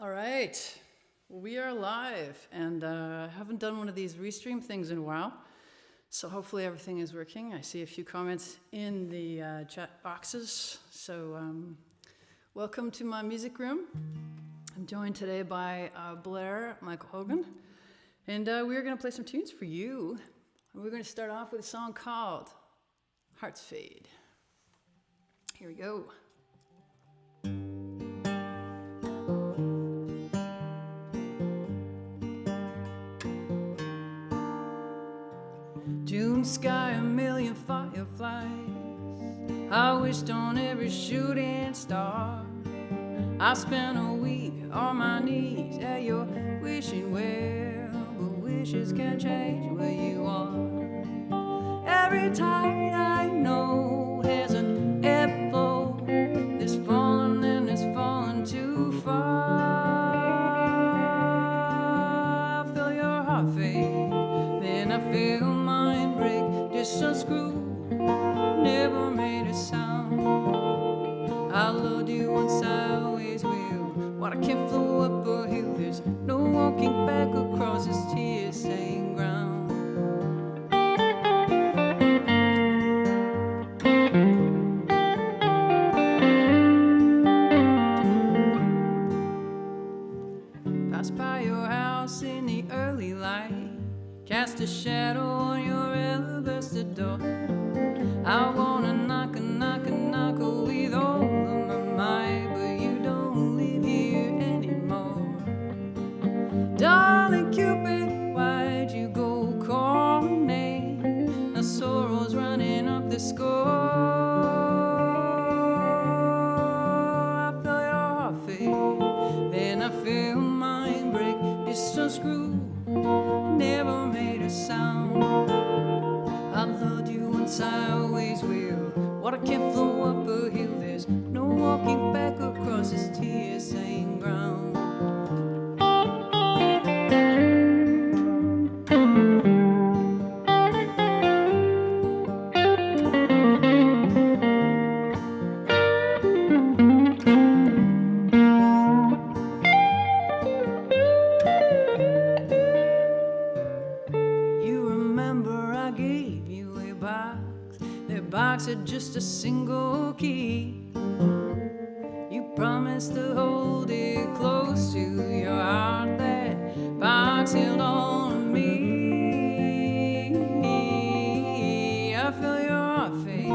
All right, we are live, and I haven't done one of these restream things in a while, so hopefully everything is working. I see a few comments in the chat boxes, so welcome to my music room. I'm joined today by Blair, Michael Hogan, and we're going to play some tunes for you. And we're going to start off with a song called Hearts Fade. Here we go. June sky, a million fireflies. I wished on every shooting star. I spent a week on my knees at your wishing well, but wishes can't change where you are. Every tide I know has an ebb flow. It's fallen and it's fallen too far. I feel your heart fade, then I feel mine break. This unscrew never made a sound. I loved you once, I always will. Water can't flow up a hill. There's no walking back across this tear-stained ground. Pass by your house in the early light, cast a shadow on your alabaster door. I wanna knock with all of my might, but you don't live here anymore. Darling Cupid, why'd you go calling name? The sorrow's running up the score. I feel your heart fade, then I feel mine break. This unscrew never made a sound. I loved you once, I always will. Water can't flow up a hill. There's no walking back across this tear-stained ground. You remember I gave you a box. That box had just a single key. You promised to hold it close to your heart. That box held on to me. I feel your heart fade,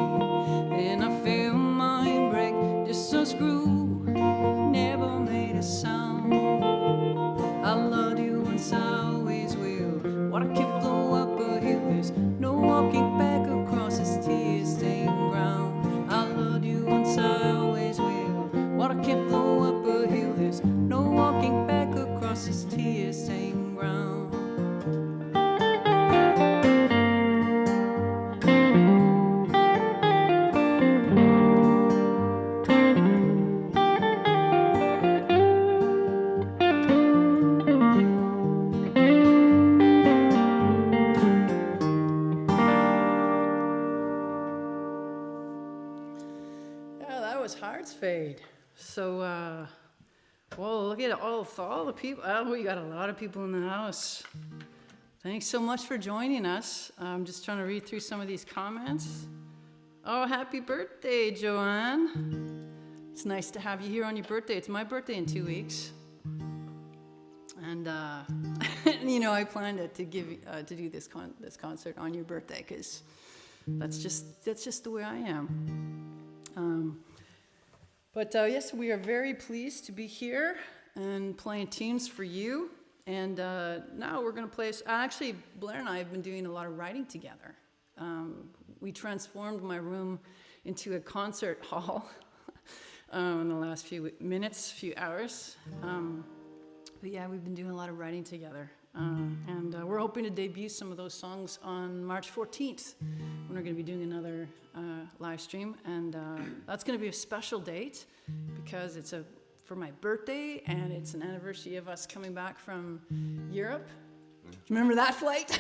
then I feel mine break. Just unscrew never made a sound. I loved you once, I always will. Water can't flow up a hill. There's no walking back across this tear-stained ground. I loved you once, I always will. Water can't flow up a hill. There's no walking back across this tear-stained ground. Hearts Fade. So, well, look at all the people. Oh, we got a lot of people in the house. Thanks so much for joining us. I'm just trying to read through some of these comments. Oh, happy birthday, Joanne. It's nice to have you here on your birthday. It's my birthday in 2 weeks. And, you know, I planned to do this concert on your birthday because that's just the way I am. But yes, we are very pleased to be here and playing tunes for you. And now we're going to play. Actually, Blair and I have been doing a lot of writing together. We transformed my room into a concert hall in the last few hours. But yeah, we've been doing a lot of writing together. And we're hoping to debut some of those songs on March 14th when we're going to be doing another live stream. And that's going to be a special date because it's for my birthday and it's an anniversary of us coming back from Europe. Remember that flight?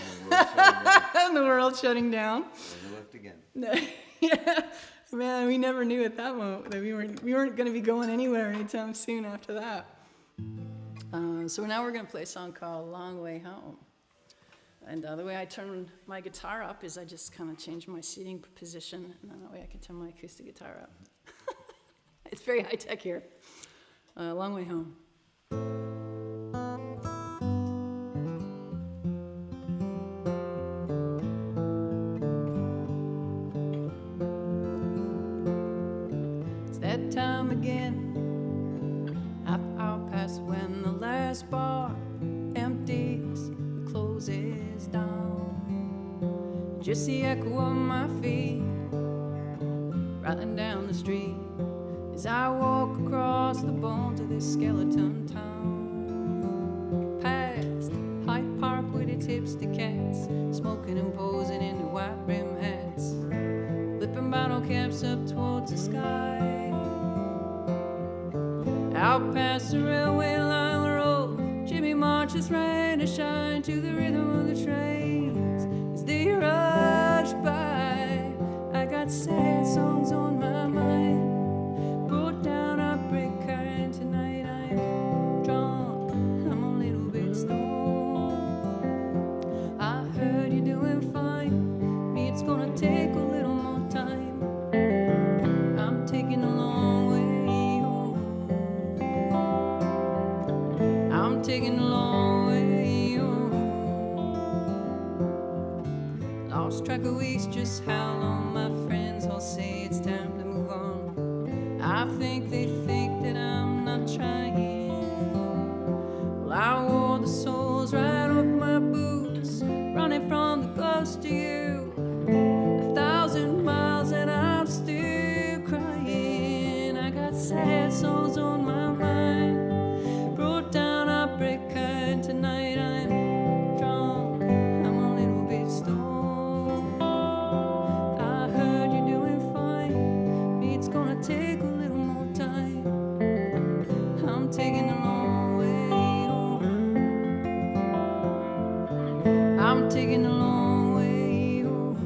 And the world shutting down. Never left again. Yeah, man, we never knew at that moment that we weren't going to be going anywhere anytime soon after that. So now we're going to play a song called Long Way Home. And the way I turn my guitar up is I just kind of change my seating position, and then that way I can turn my acoustic guitar up. It's very high-tech here. Long Way Home. It's that time again. Half hour past when the last bar empties and closes down. Just the echo of my feet rattling down the street as I walk across the bones of this skeleton town. Past Hyde Park with its hipster cats, smoking and posing in their white brim hats, flipping bottle caps up towards the sky. Out past the railway line we roll, Jimmy marches rain to shine to the rhythm of the trains as they rush by. I got sad songs on my mind, brought down a brick car, and tonight I'm drunk, I'm a little bit stoned. I heard you're doing fine, me it's gonna take a little more time. I'm taking a long way home. I'm taking a long way home. Lost track of weeks, just how long my friends all say it's time to move on. I think they think that I'm not trying. Well, I wore the soles right off my boots, running from the ghost to you. 1,000 miles and I'm still crying. I got sad souls on my mind, brought down a brick car, and tonight I'm drunk, I'm a little bit stoned. I heard you're doing fine, me it's gonna take a little more time. I'm taking a long way home. I'm taking a long way home.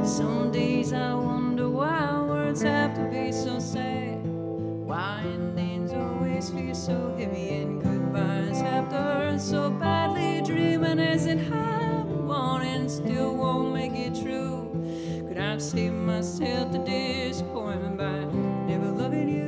Some days I wonder why words have to be so sad, why endings always feel so heavy and goodbyes have to hurt so badly. Dreaming isn't how we want and still won't make it true. Could I save myself the disappointment by never loving you?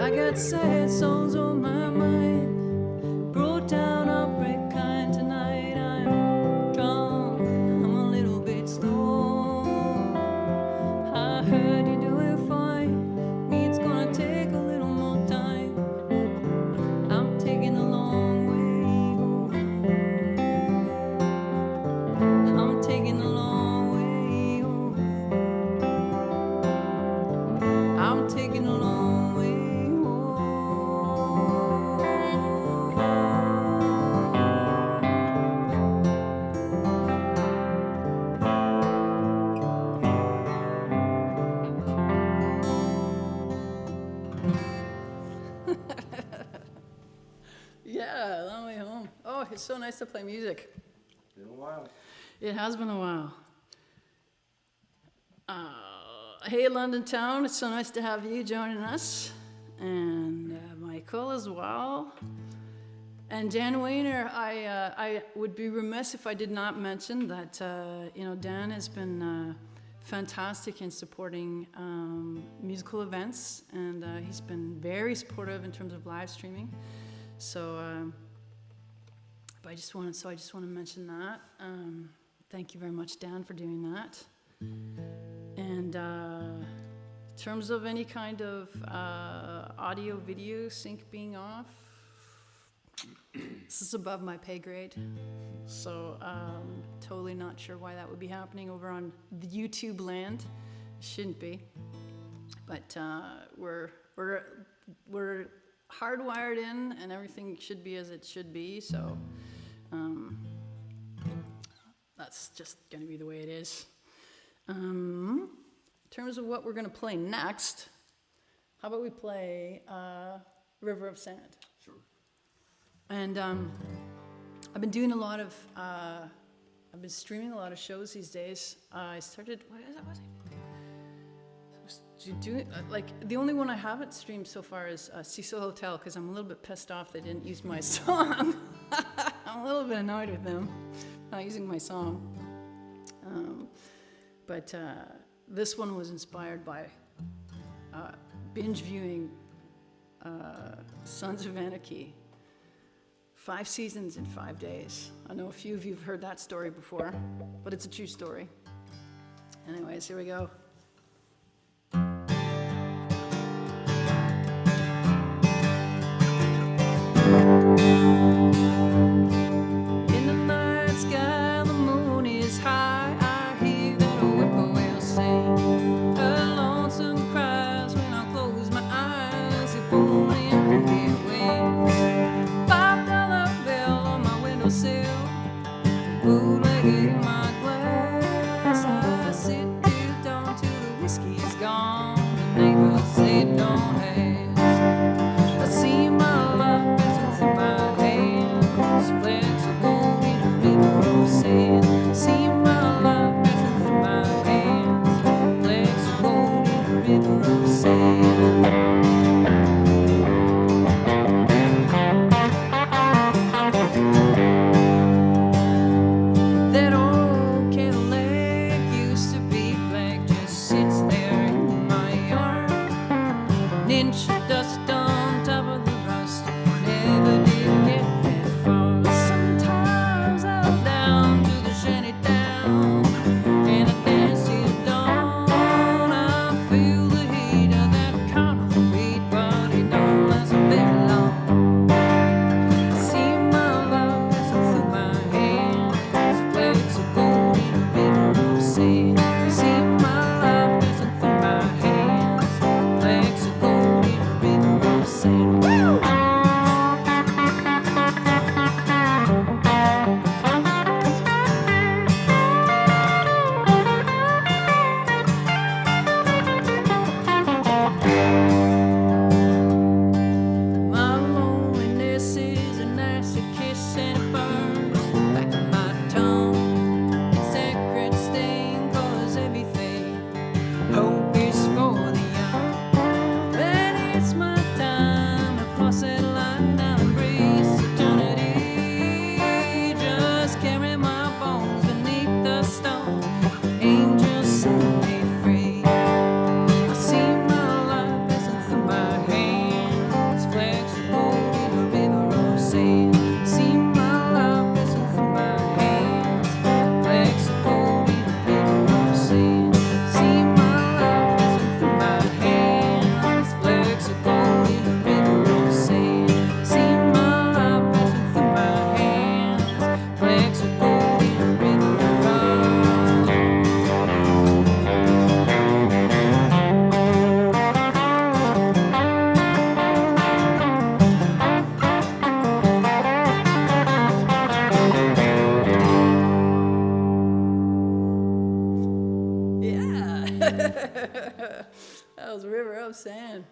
I got sad songs on my mind, brought down a brick kind. Tonight I'm drunk, I'm a little bit stoned. I heard you're doing fine, me it's gonna take a little more time. I'm taking a long way home. I'm taking a long way home. I'm taking a long way home. Yeah, long way home. Oh, it's so nice to play music. Been a while. It has been a while. Hey, London Town, it's so nice to have you joining us. And Michael as well. And Dan Wayner, I would be remiss if I did not mention that, Dan has been fantastic in supporting musical events, and he's been very supportive in terms of live streaming. So, but I just want to mention that. Thank you very much, Dan, for doing that. And in terms of any kind of audio video sync being off, this is above my pay grade. So totally not sure why that would be happening over on the YouTube land. It shouldn't be. But we're hardwired in, and everything should be as it should be. So that's just going to be the way it is. In terms of what we're going to play next, how about we play River of Sand? Sure. And I've been doing a lot of, I've been streaming a lot of shows these days. I started, what was it? Like, the only one I haven't streamed so far is Cecil Hotel, because I'm a little bit pissed off they didn't use my song. I'm a little bit annoyed with them not using my song. But this one was inspired by binge viewing Sons of Anarchy. 5 seasons in 5 days. I know a few of you have heard that story before, but it's a true story. Anyways, here we go. In the night sky, the moon is high. I hear that a whippoorwill sing. A lonesome cries when I close my eyes. If only I could hear wings. $5 bill on my windowsill. Bootlegged in my glass. I sit till dawn till the whiskey's gone. The neighbors say don't ask. I see my love passing through my hands. Flexible in a river of sand. See my love passing through my hands. Flexible in a river of sand. That old Cadillac used to be black, just sits there in my yard. An inch of dust on top of the rust, never did get that far. Sometimes I'll down to the shanty town, and I dance till dawn. I feel the heat of that carnival beat, but it don't last very long. I see my love passing through my hands, flexible in a river of sand. See my love passing through my hands, flexible in a river of sand. Woo! My loneliness is an acid kiss and it burns the back of my tongue. Its sacred stain colors everything. Hope is for the young. And it's my time to cross that line. I'll embrace eternity. Just carry my bones beneath the stone. Angels set me free. I see my life passing through my hands, flexible in a river of sand. See my life passing through my hands, flexible in a river of sand. See my life passing through my hands, flexible in a river of sand. See my life passing through my hands, flexible in a river of sand. Yeah, that was River of Sand.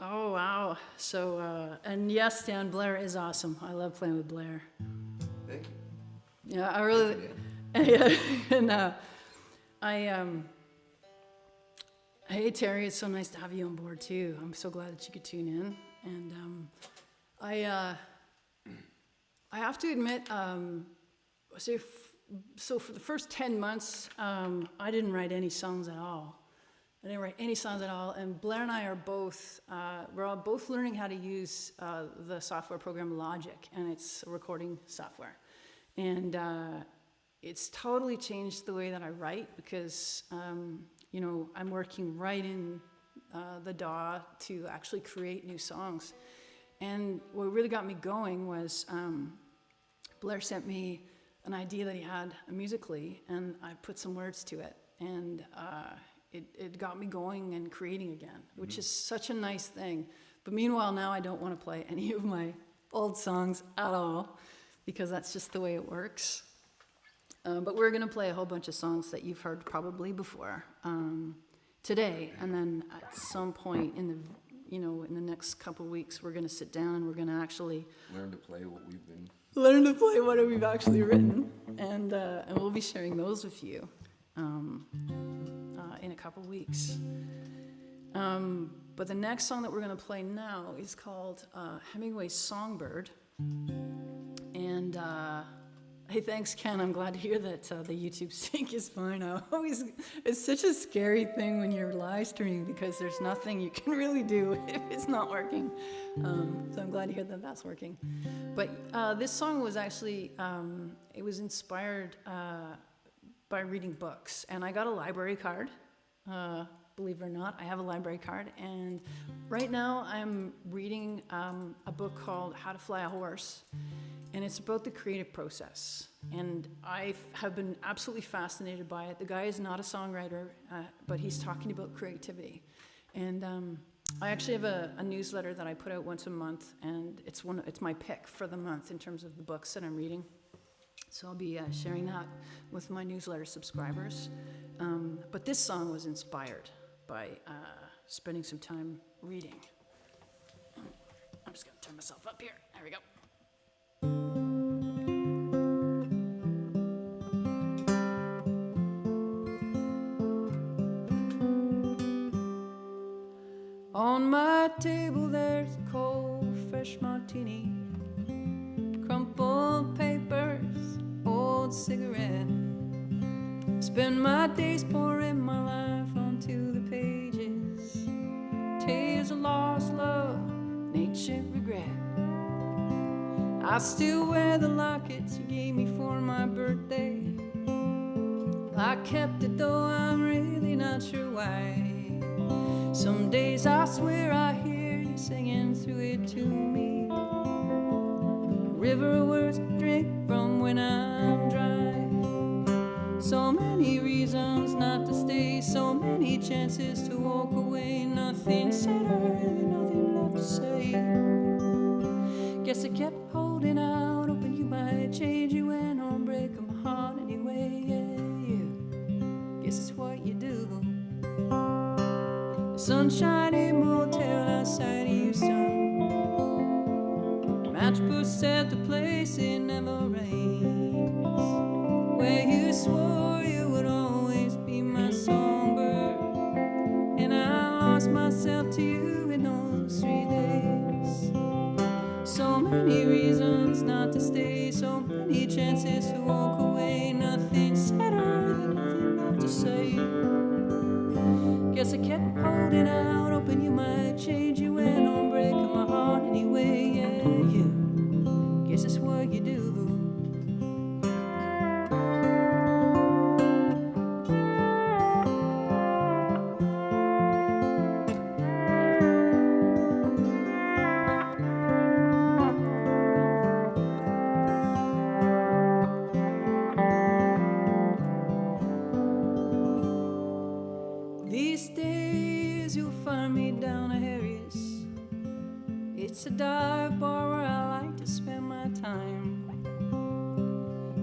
Oh wow! So and yes, Dan, Blair is awesome. I love playing with Blair. Thank you. Yeah, I really. Yeah. And hey Terry, it's so nice to have you on board too. I'm so glad that you could tune in. And I have to admit, so for the first 10 months, I didn't write any songs at all. I didn't write any songs at all. And Blair and I are both, we're all both learning how to use the software program Logic, and it's a recording software. And it's totally changed the way that I write because, you know, I'm working right in the DAW to actually create new songs. And what really got me going was Blair sent me an idea that he had musically, and I put some words to it, and it got me going and creating again, which is such a nice thing. But meanwhile, now I don't want to play any of my old songs at all, because that's just the way it works. But we're going to play a whole bunch of songs that you've heard probably before today, and then at some point in the next couple weeks, we're going to sit down and we're going to actually Learn to play what we've been. learn to play what we've actually written, and we'll be sharing those with you in a couple weeks. But the next song that we're going to play now is called Hemingway's Songbird. And hey, thanks, Ken. I'm glad to hear that the YouTube sync is fine. It's such a scary thing when you're live streaming because there's nothing you can really do if it's not working. So I'm glad to hear that that's working. But this song was actually, it was inspired by reading books. And I got a library card. Believe it or not, I have a library card, and right now I'm reading a book called How to Fly a Horse, and it's about the creative process, and I have been absolutely fascinated by it. The guy is not a songwriter, but he's talking about creativity, and I actually have a newsletter that I put out once a month, and it's my pick for the month in terms of the books that I'm reading, so I'll be sharing that with my newsletter subscribers. But this song was inspired by spending some time reading. I'm just going to turn myself up here. There we go. On my table there's a cold, fresh martini, crumpled papers, old cigarette. Spend my days pouring my life onto the pages, tales of lost love, ancient regret. I still wear the lockets you gave me for my birthday. I kept it though I'm really not sure why. Some days I swear I hear you singing through it to me. River words I drink from when I'm dry. So many reasons not to stay, so many chances to walk away. Nothing said or really nothing left to say. Guess I kept holding out, hoping you might change. You went on breaking my heart anyway, yeah. Guess it's what you do. The sunshiny motel outside Houston, matchbook set the place, it never rains. Where you swore you would always be my songbird, and I lost myself to you in those 3 days. So many reasons not to stay, so many chances to walk away. Nothing said or nothing left to say. Guess I kept holding out, hoping you might change. You went on breaking my heart anyway, yeah. Guess it's what you do. These days you'll find me down at Harry's. It's a dive bar where I like to spend my time.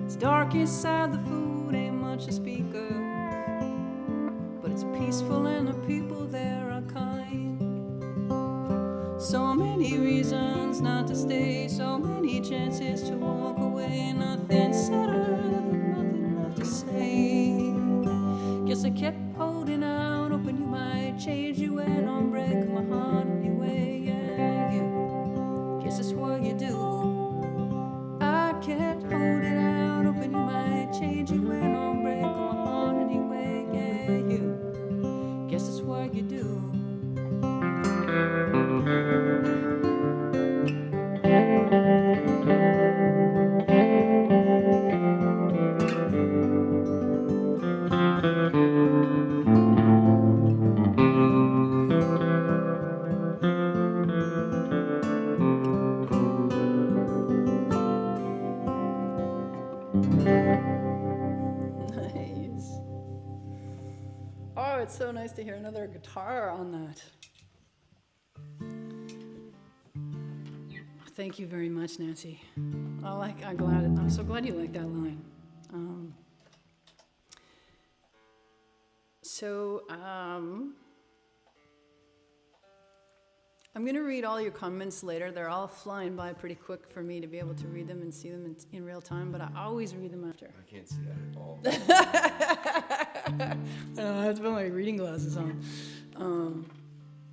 It's dark inside, the food ain't much to speak of, but it's peaceful and the people there are kind. So many reasons not to stay, so many chances to walk away. Nothing said or nothing left to say. Guess I kept holding out, hoping you might change. You went on breaking my heart anyway, yeah. Guess it's what you do. I kept holding out, hoping you might change. You went on breaking my heart anyway, yeah. Guess it's what you do. Nice. Oh, it's so nice to hear another guitar on that. Thank you very much, Nancy. I'm so glad you like that line. So, I'm going to read all your comments later. They're all flying by pretty quick for me to be able to read them and see them in real time, but I always read them after. I can't see that at all. I have to put my reading glasses on.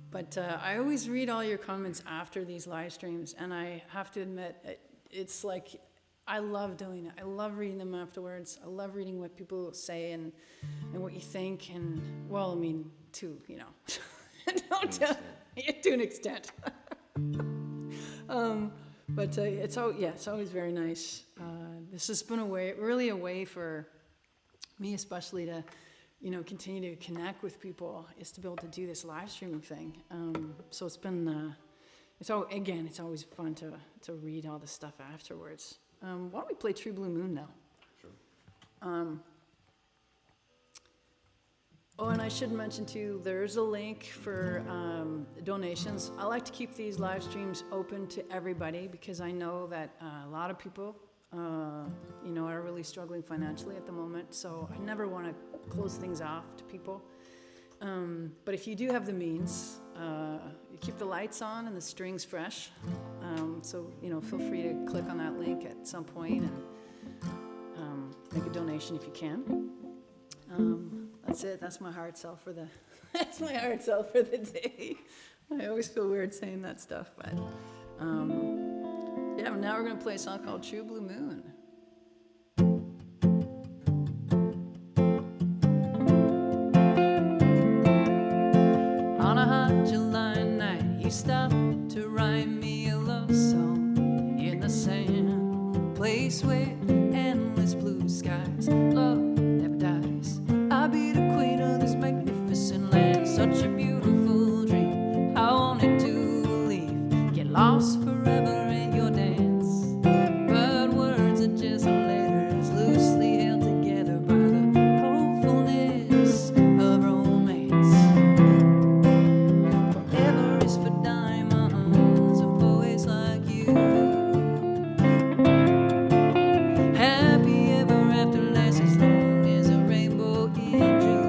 But I always read all your comments after these live streams, and I have to admit, it's like, I love doing it. I love reading them afterwards. I love reading what people say and what you think, and, well, I mean, too, you know. Don't tell. To an extent. But it's always very nice. This has been really a way for me especially to, you know, continue to connect with people, is to be able to do this live streaming thing. So it's been, it's always fun to read all the stuff afterwards. Why don't we play True Blue Moon now? Sure. Oh, and I should mention too, there's a link for donations. I like to keep these live streams open to everybody because I know that a lot of people, you know, are really struggling financially at the moment. So I never want to close things off to people. But if you do have the means, you keep the lights on and the strings fresh. So, you know, feel free to click on that link at some point and make a donation if you can. That's it. That's my hard sell for the. That's my hard sell for the day. I always feel weird saying that stuff, but yeah. Now we're gonna play a song called "True Blue Moon." On a hot July night, you stopped to write me a love song in the sand, place where endless blue skies. Love never dies. I'll be the queen of this magnificent land. Such a beautiful dream. I wanted to believe. Get lost forever in your dance. But words are just letters loosely held together by the hopefulness of romance. Forever is for diamonds and poets like you. Happy ever after lasts as long as a rainbow in June.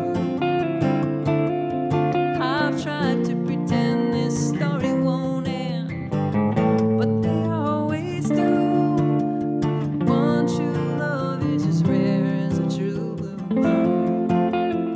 I've tried to pretend this story won't end, but they always do. One true love is as rare as a true blue moon.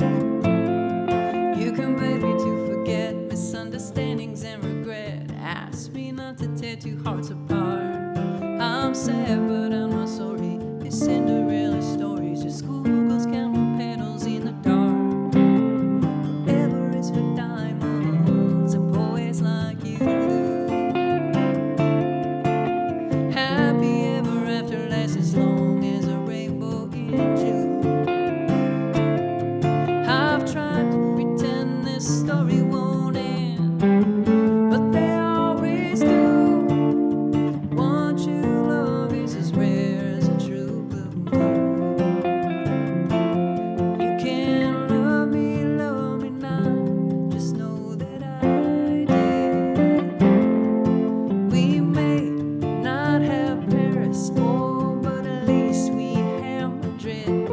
You can beg me to forget misunderstandings and regret. Ask me not to tear two hearts apart. I'm sad, but I'm not sorry. It's Cinderella stories, just schoolgirls counting petals in the dark. Forever is for diamonds and poets like you. Happy ever after lasts as long as a rainbow in June. I've tried to pretend this story won't end, but they always do. One true love is as rare as a true blue moon. You can love me now. Just know that I did. We may not have Paris, oh, but at least we have Madrid.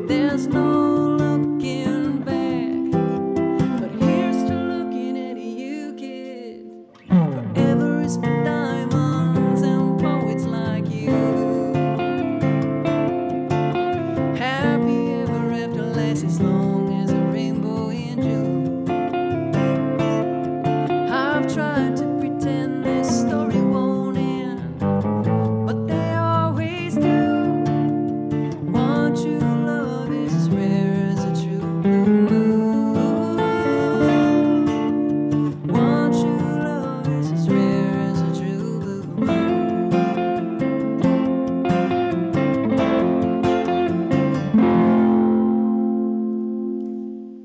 There's no looking back, but here's to looking at you, kid. Forever is for diamonds and poets like you. Happy ever after lasts as long as a rainbow in June. I've tried to pretend this story won't end, but they always do. One true love is as rare as a true blue moon. One true love is as rare as a true blue moon.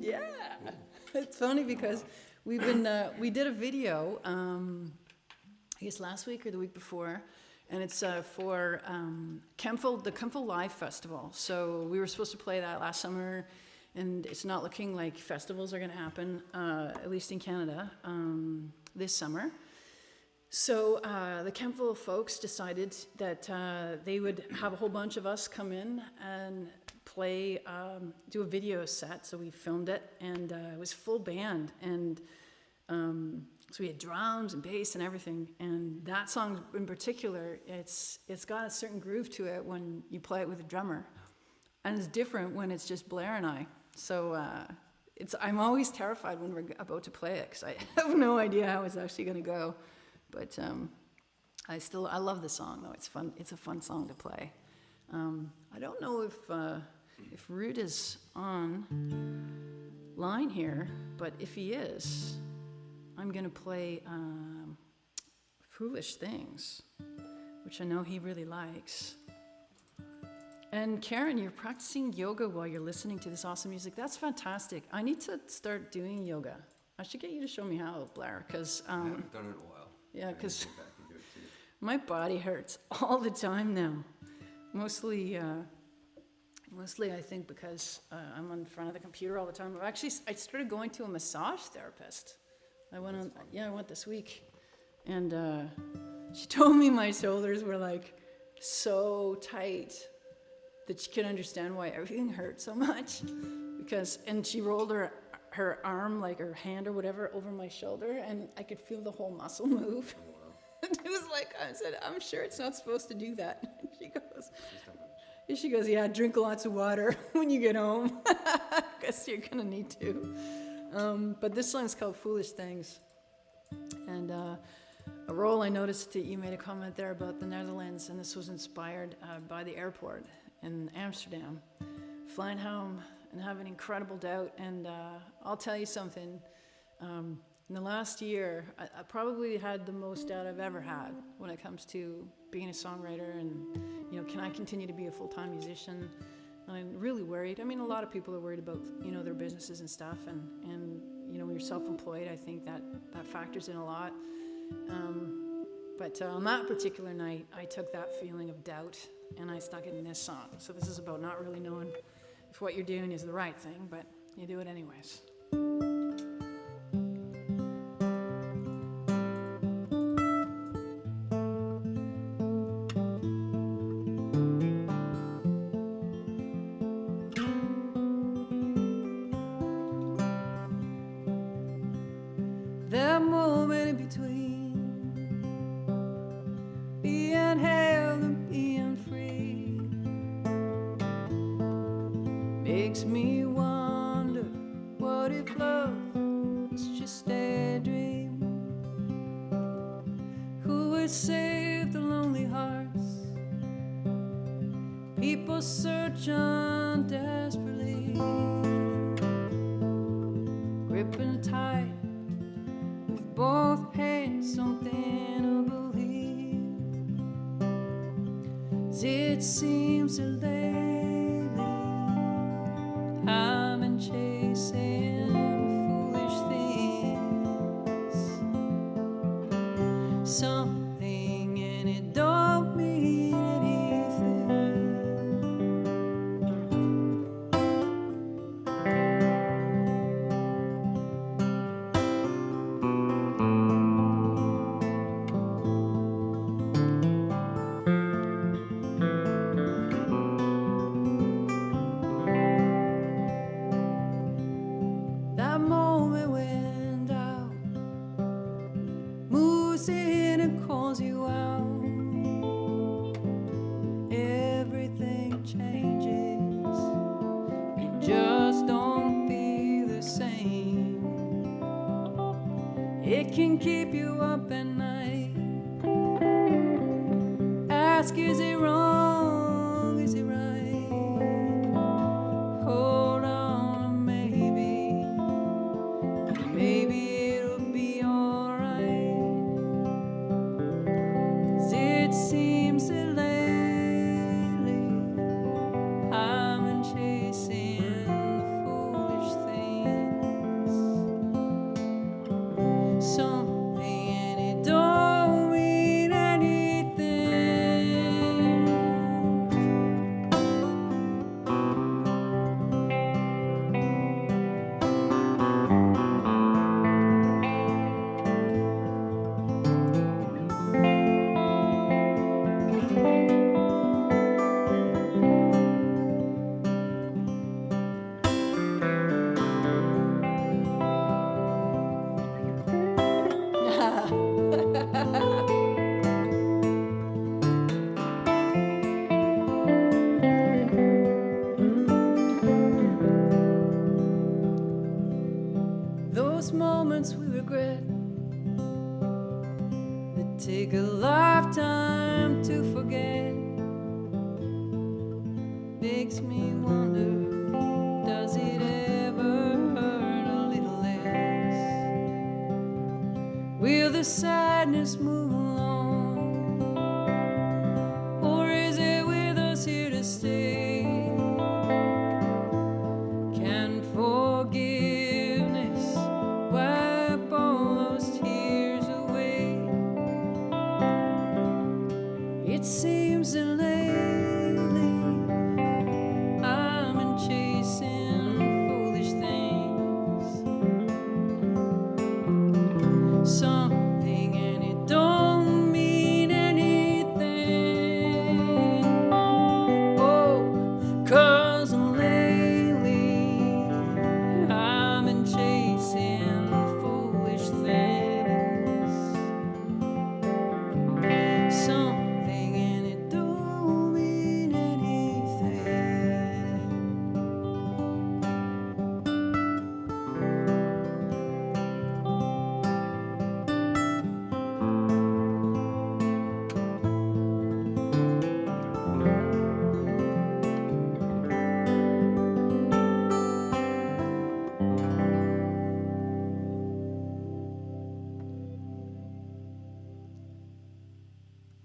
Yeah, it's funny because we did a video, I guess last week or the week before, and it's for the Kempful Live Festival. So we were supposed to play that last summer, and it's not looking like festivals are going to happen, at least in Canada, this summer. So the Kempful folks decided that they would have a whole bunch of us come in and play, do a video set. So we filmed it, and it was full band, and so we had drums and bass and everything. And that song in particular, it's got a certain groove to it when you play it with a drummer, and it's different when it's just Blair and I. So I'm always terrified when we're about to play it because I have no idea how it's actually going to go. But I love the song though. It's fun. It's a fun song to play. I don't know if Root is on line here, but if he is, I'm going to play Foolish Things, which I know he really likes. And Karen, you're practicing yoga while you're listening to this awesome music. That's fantastic. I need to start doing yoga. I should get you to show me how, Blair, because I haven't done it in a while. yeah, because my body hurts all the time now. Mostly I think because I'm in front of the computer all the time. I started going to a massage therapist. I went this week, and she told me my shoulders were like so tight that she could understand why everything hurt so much. And she rolled her arm, like her hand or whatever, over my shoulder, and I could feel the whole muscle move. Oh, wow. And it was like, I said, I'm sure it's not supposed to do that. And she goes, yeah, drink lots of water when you get home. Guess you're gonna need to. But this song's called Foolish Things. And Roel, I noticed that you made a comment there about the Netherlands, and this was inspired by the airport in Amsterdam. Flying home and having incredible doubt. And I'll tell you something. In the last year, I probably had the most doubt I've ever had when it comes to being a songwriter and, can I continue to be a full-time musician? I'm really worried. I mean, a lot of people are worried about, their businesses and stuff. And when you're self-employed, I think that factors in a lot. But on that particular night, I took that feeling of doubt and I stuck it in this song. So this is about not really knowing if what you're doing is the right thing, but you do it anyways. That moment in between being held and being free makes me wonder, what if love was just a dream? Who would save the lonely hearts? People search on desperately, gripping tight with both hands, something to believe. It seems that lately I've been chasing foolish things, something and it don't mean anything. That moment when doubt moves in and calls you out, everything changes. You just don't feel the same. It can keep you up at night. Ask, is it wrong? Is it right? Hold on, maybe it'll be alright. 'Cause it seems that lately I've been chasing foolish things, something and it don't mean anything. take a lifetime to forget. Makes me wonder, does it ever hurt a little less? Will the sadness move along, or is it with us here to stay? Can forgiveness wipe all those tears away? It seems that lately I've been chasing foolish things, something and it don't mean anything. Oh, 'cause lately I've been chasing foolish things, something and it don't mean anything.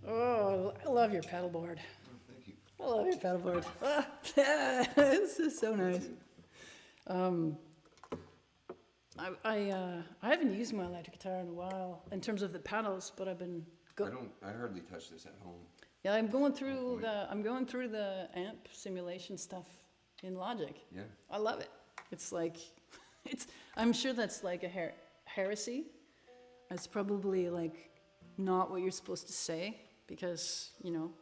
Oh, I love your paddleboard. Thank you. I love your paddleboard. Ah, this is so nice. I haven't used my electric guitar in a while in terms of the pedals, but I've been I hardly touch this at home. yeah, I'm going through the amp simulation stuff in Logic. Yeah. I love it. It's like I'm sure that's like a heresy. It's probably like not what you're supposed to say because, you know,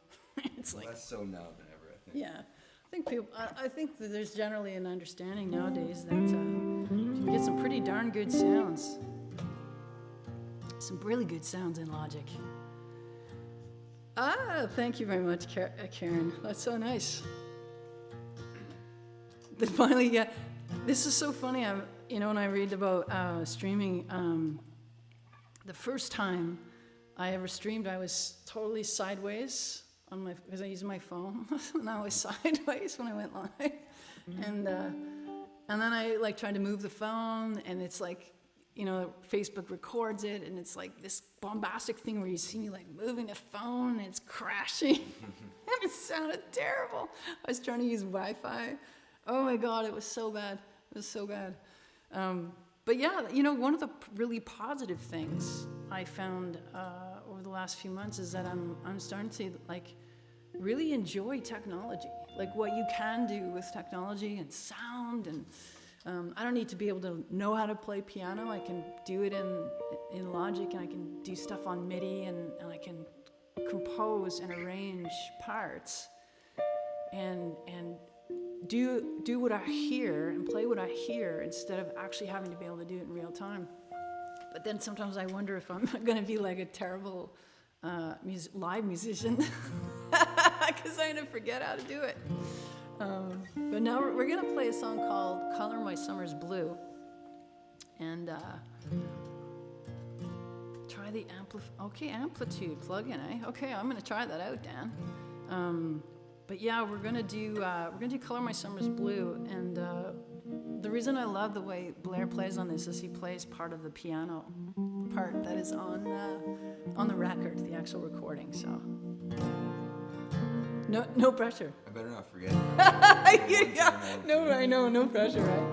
it's like Less so now than ever, I think. yeah. I think that there's generally an understanding nowadays that you can get some pretty darn good sounds. Some really good sounds in Logic. Ah, thank you very much, Karen. That's so nice. Then finally, yeah, this is so funny. When I read about streaming, the first time I ever streamed, I was totally sideways because I used my phone, and I was sideways when I went live, and then I like tried to move the phone, and it's like, you know, Facebook records it, and it's like this bombastic thing where you see me like moving the phone, and it's crashing, and it sounded terrible. I was trying to use Wi-Fi. Oh my God, it was so bad. It was so bad. But yeah, you know, one of the really positive things I found over the last few months is that I'm starting to like really enjoy technology, like what you can do with technology and sound, and I don't need to be able to know how to play piano. I can do it in Logic, and I can do stuff on MIDI, and I can compose and arrange parts, and do what I hear and play what I hear instead of actually having to be able to do it in real time. But then sometimes I wonder if I'm going to be like a terrible live musician because I'm going to forget how to do it. But now we're going to play a song called Color My Summers Blue. And try the amplitude plug-in, eh? Okay, I'm going to try that out, Dan. But yeah, we're gonna do Color My Summers Blue, and the reason I love the way Blair plays on this is he plays part of the piano part that is on the record, the actual recording. So no pressure. I better not forget. Yeah, no, I know, no pressure, right?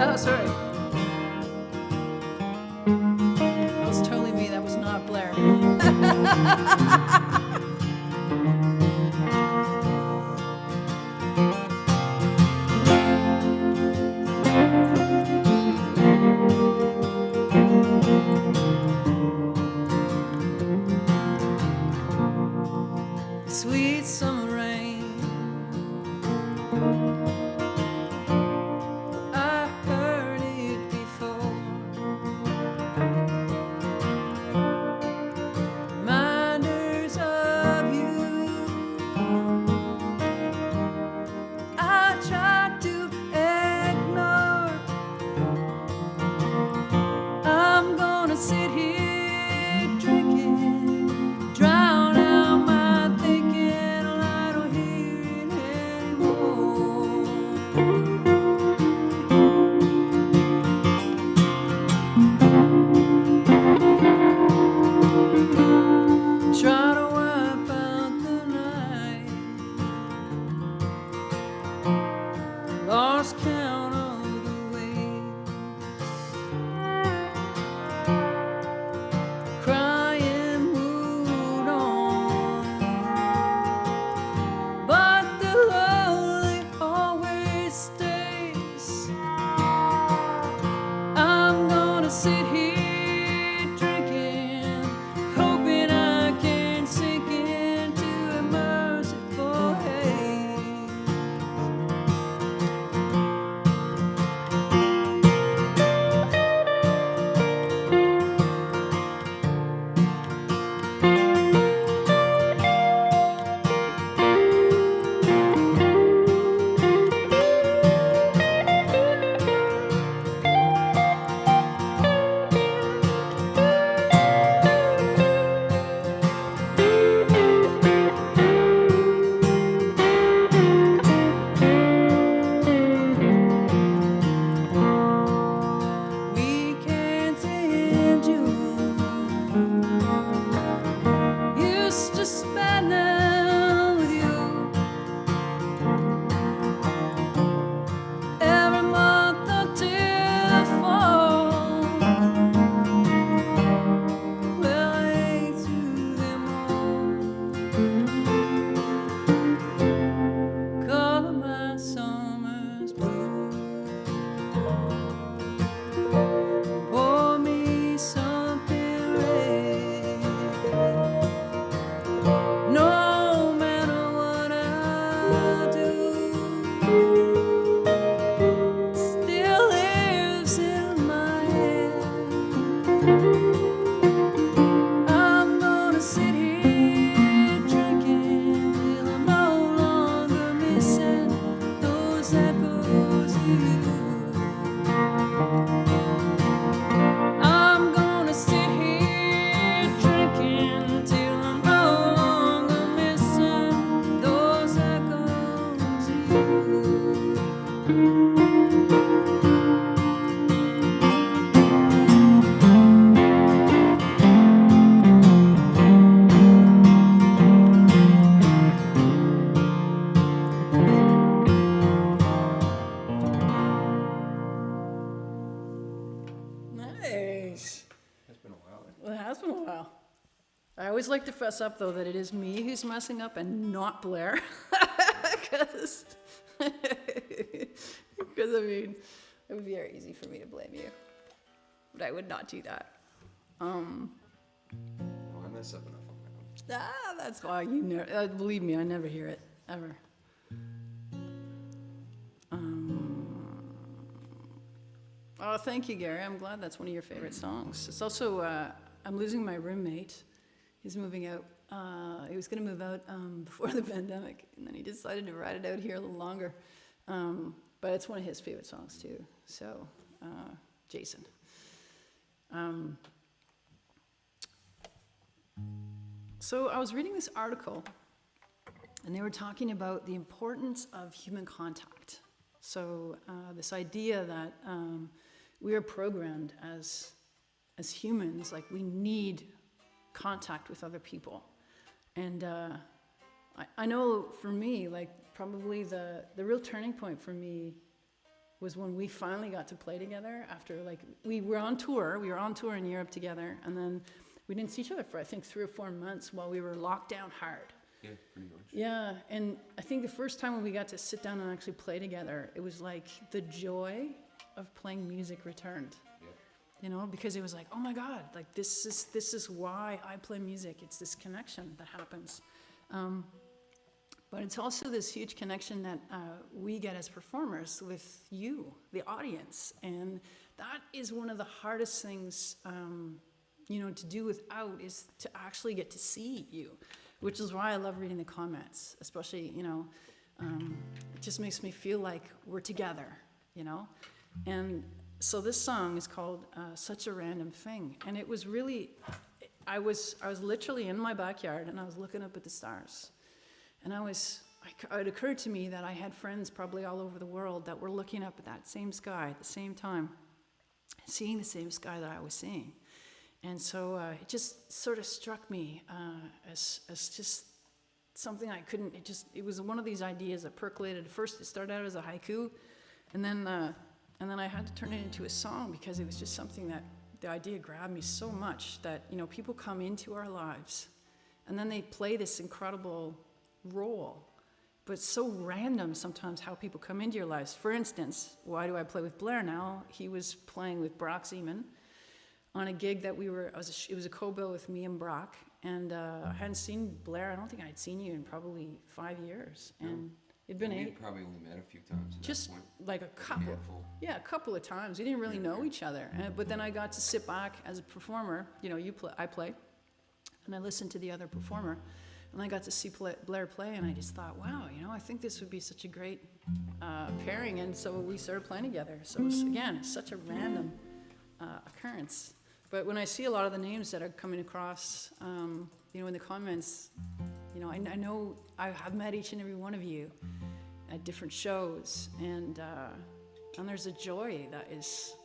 Oh, sorry. That was totally me. That was not Blair. Sweet summer rain, I heard it before. Reminders of you spend with you. Every month until fall, well, I ate through them all. Color my summers blue. Pour me something red. No matter what I do, it still lives in my head. I'm gonna sit here drinking till I'm no longer missing those echoes of you. I'm gonna sit here drinking till I'm no longer missing those echoes of you. Nice. It's been a while. Well, it has been a while. I always like to fess up, though, that it is me who's messing up and not Blair. Because, I mean, it would be very easy for me to blame you. But I would not do that. Oh, I mess up enough on my own. That's why you never, believe me, I never hear it, ever. Oh, thank you, Gary. I'm glad that's one of your favorite songs. It's also, I'm losing my roommate. He's moving out. He was going to move out before the pandemic, and then he decided to ride it out here a little longer. But it's one of his favorite songs, too. So, Jason. So I was reading this article, and they were talking about the importance of human contact. So this idea that we are programmed as humans, like we need contact with other people. And I know for me, like probably the real turning point for me was when we finally got to play together after, like, we were on tour in Europe together, and then we didn't see each other for, I think, 3 or 4 months while we were locked down hard. Yeah, pretty much. Yeah, and I think the first time when we got to sit down and actually play together, it was like the joy of playing music returned. Yeah. You know, because it was like, oh my God, like this is why I play music. It's this connection that happens. But it's also this huge connection that we get as performers with you, the audience. And that is one of the hardest things, you know, to do without, is to actually get to see you, which is why I love reading the comments, especially, you know, it just makes me feel like we're together, you know? And so this song is called Such a Random Thing. And it was really, I was literally in my backyard, and I was looking up at the stars. And it occurred to me that I had friends probably all over the world that were looking up at that same sky at the same time, seeing the same sky that I was seeing. And so it just sort of struck me as just something I couldn't, it was one of these ideas that percolated. First it started out as a haiku, and then I had to turn it into a song, because it was just something that, the idea grabbed me so much that, you know, people come into our lives, and then they play this incredible role, but it's so random sometimes how people come into your lives. For instance, why do I play with Blair now? He was playing with Brock Zeman on a gig that it was a co-bill with me and Brock, and I hadn't seen Blair. I don't think I'd seen you in probably 5 years, and it'd been We 8. probably only met a few times at Just that point. like a couple. handful. Yeah, a couple of times. We didn't really know each other, but then I got to sit back as a performer. You know, I play, and I listened to the other performer, and I got to see Blair play, and I just thought, wow, you know, I think this would be such a great pairing, and so we started playing together. So it's, again, such a random occurrence. But when I see a lot of the names that are coming across, you know, in the comments, you know, I know I've met each and every one of you at different shows, and there's a joy that is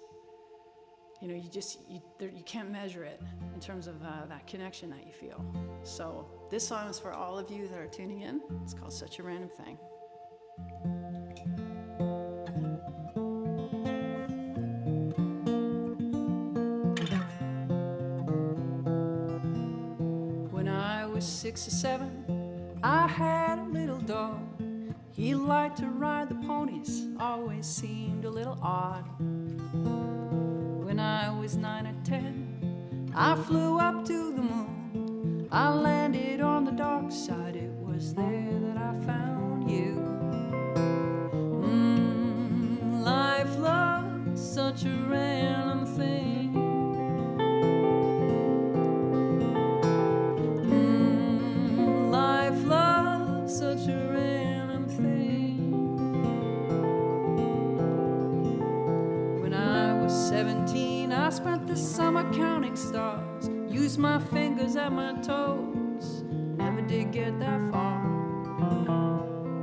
you can't measure it in terms of that connection that you feel. So this song is for all of you that are tuning in. It's called Such a Random Thing. When I was 6 or 7, I had a little dog. He liked to ride the ponies, always seemed a little odd. When I was 9 or 10, I flew up to the moon. I landed on the dark side, it was there that I found you. Life, love, such a random thing. Life, love, such a random thing. When I was 17, I spent the summer counting stars. Used my fingers at my toes, never did get that far.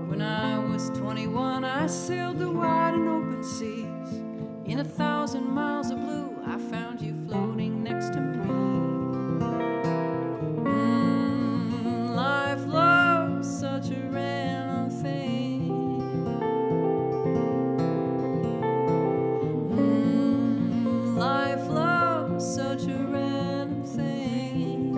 When I was 21, I sailed the wide and open seas. In 1,000 miles of blue, I found you floating next to me. Life, love, such a random thing. Life, love, such a random thing.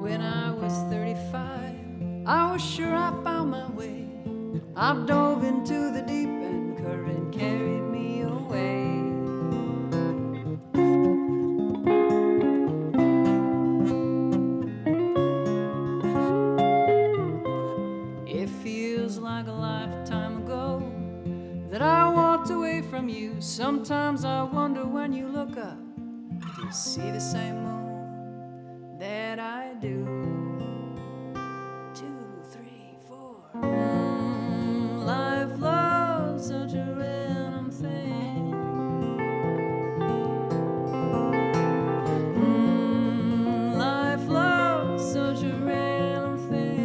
When I was 35, I was sure I found my way. I dove into the deep end, current carried me away. It feels like a lifetime ago that I walked away from you. Sometimes I wonder when you look up, do you see the same moon that I do? 2, 3, 4. Life, love, such a random thing. Life, love, such a random thing.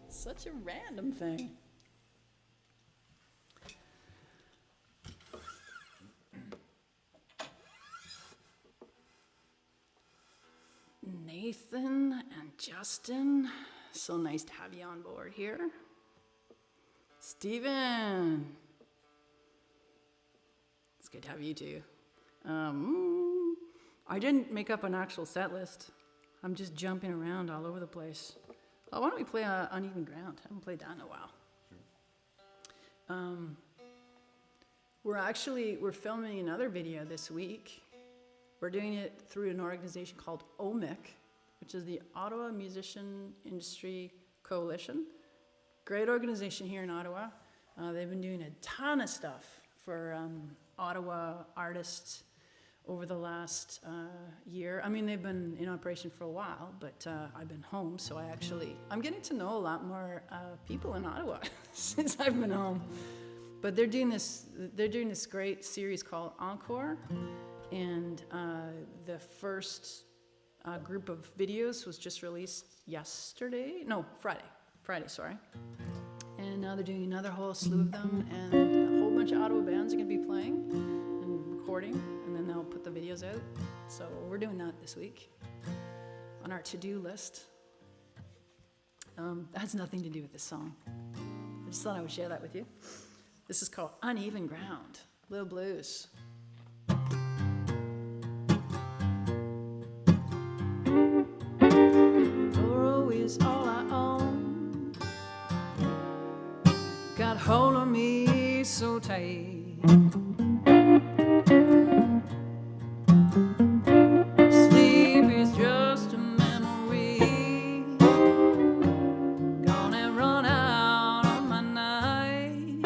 Such a random thing. Nathan and Justin, so nice to have you on board here. Steven, it's good to have you too. I didn't make up an actual set list. I'm just jumping around all over the place. Oh, why don't we play Uneven Ground? I haven't played that in a while. Sure. We're filming another video this week. We're doing it through an organization called OMIC, which is the Ottawa Musician Industry Coalition. Great organization here in Ottawa. They've been doing a ton of stuff for Ottawa artists over the last year. I mean, they've been in operation for a while, but I've been home, so I'm getting to know a lot more people in Ottawa since I've been home. But they're doing this great series called Encore, and the first group of videos was just released Friday, sorry. And now they're doing another whole slew of them, and a whole bunch of Ottawa bands are gonna be playing and recording, and then they'll put the videos out. So we're doing that this week on our to-do list. That has nothing to do with this song. I just thought I would share that with you. This is called Uneven Ground, Little Blues. me so tight. Sleep is just a memory, gonna run out on my night.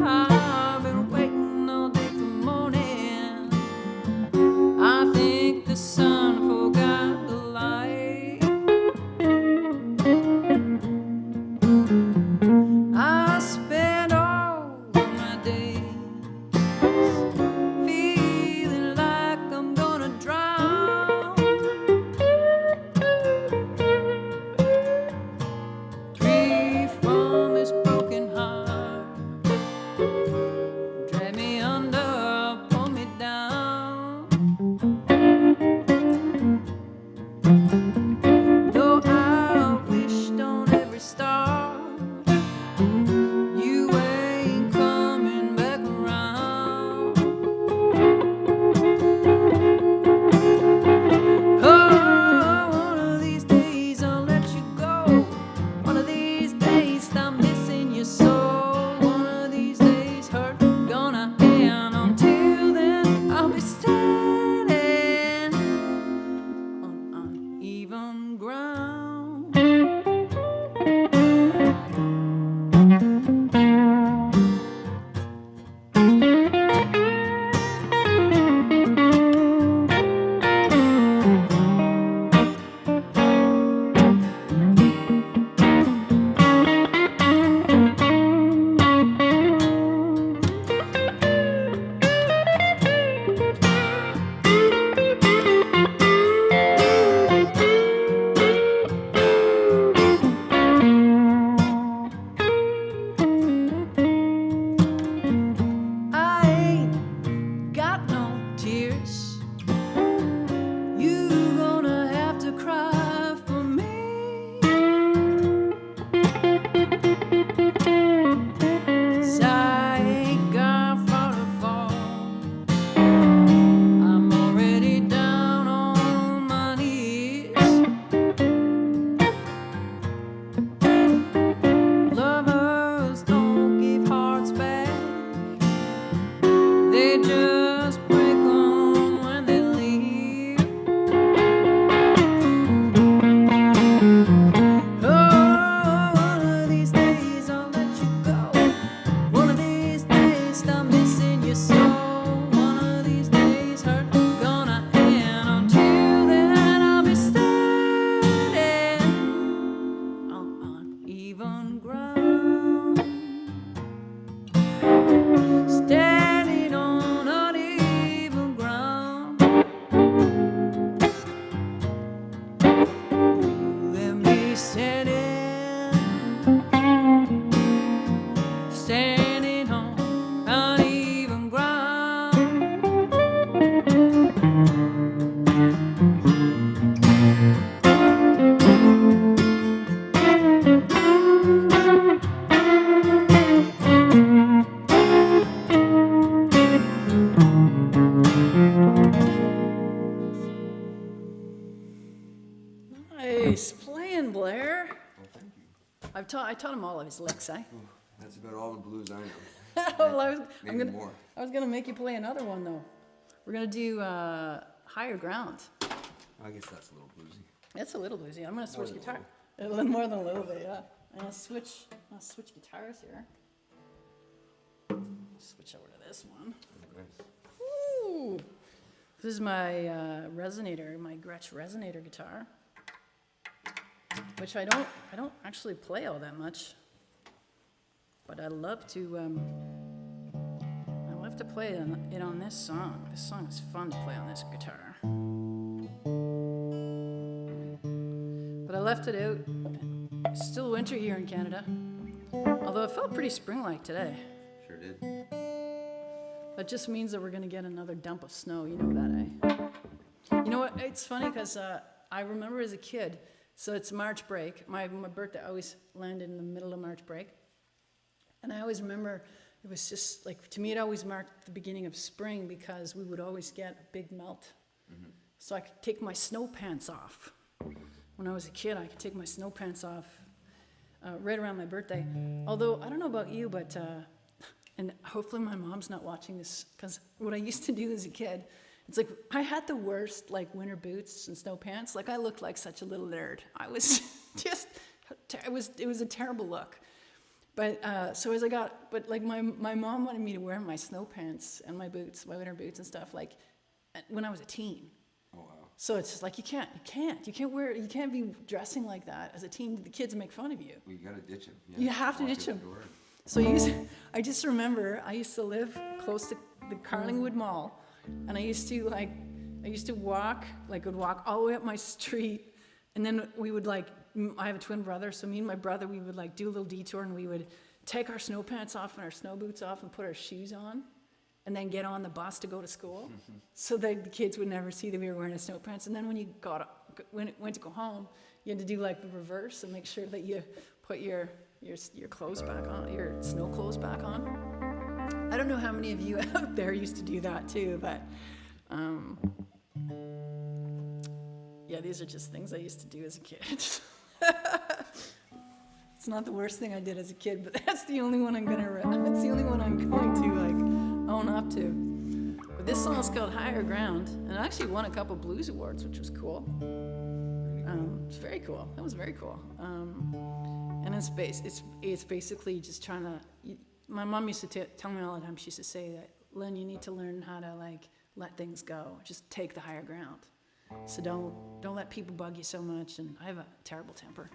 I've been waiting all day for morning. I think the sun forgot the light. I spent all my days feeling like I'm gonna drown. Grief from this broken heart drag me under, pull me down. Though I wished on every star, you ain't coming back around. Oh, one of these days I'll let you go. One of these days I'm missing you so. One of these days hurt gonna end. Until then I'll be standing on uneven ground. I ain't got no tears. You gonna have to cry for me. 'Cause I ain't got far to fall. I'm already down on my knees. Lovers don't give hearts back. They just break 'em when they leave. Oh, one of these days I'll let you go. One of these days I'm missing you so. One of these days hurt gonna end. Until then I'll be standing on uneven ground. Standing on uneven ground. Let me standing on uneven ground. Nice playing, Blair. Well, thank you. I taught him all of his licks, eh? That's about all the blues I know. Well, I'm Maybe gonna, more. I was gonna make you play another one though. We're gonna do Higher Ground. I guess that's a little bluesy. It's a little bluesy. I'm gonna switch than a guitar. A little more than a little bit, yeah. I'll switch guitars here. Switch over to this one. Nice. Ooh. This is my resonator, my Gretsch resonator guitar, which I don't actually play all that much, but I love to play it on this song. This song is fun to play on this guitar. But I left it out. It's still winter here in Canada, although it felt pretty spring-like today. Sure did. That just means that we're gonna get another dump of snow, you know that, eh? You know what, it's funny because I remember as a kid, so it's March break. My birthday always landed in the middle of March break. And I always remember it was just like, to me it always marked the beginning of spring because we would always get a big melt. Mm-hmm. So I could take my snow pants off. When I was a kid, I could take my snow pants off right around my birthday. Although, I don't know about you, but, and hopefully my mom's not watching this, because what I used to do as a kid, it's like, I had the worst, like, winter boots and snow pants. Like, I looked like such a little nerd. I was just, it was a terrible look. But, so as I got, but like, my mom wanted me to wear my snow pants and my boots, my winter boots and stuff, like, when I was a teen. Oh, wow. So it's just like, you can't be dressing like that as a teen. The kids make fun of you. Well, you gotta ditch him. You have to Walk ditch out the him. door. So I just remember I used to live close to the Carlingwood Mall, and I used to walk, like, would walk all the way up my street, and then we would, like, I have a twin brother, so me and my brother, we would, like, do a little detour, and we would take our snow pants off and our snow boots off and put our shoes on, and then get on the bus to go to school, so that the kids would never see that we were wearing snow pants. And then when when it went to go home, you had to do, like, the reverse and make sure that you put your clothes back on, your snow clothes back on. I don't know how many of you out there used to do that too, but yeah, these are just things I used to do as a kid. It's not the worst thing I did as a kid, but that's the only one I'm going to like own up to. But this song is called Higher Ground, and it actually won a couple blues awards, which was cool. It's very cool. That was very cool. And it's basically just trying to. My mom used to tell me all the time. She used to say that, Lynn, you need to learn how to, like, let things go. Just take the higher ground. So don't let people bug you so much. And I have a terrible temper,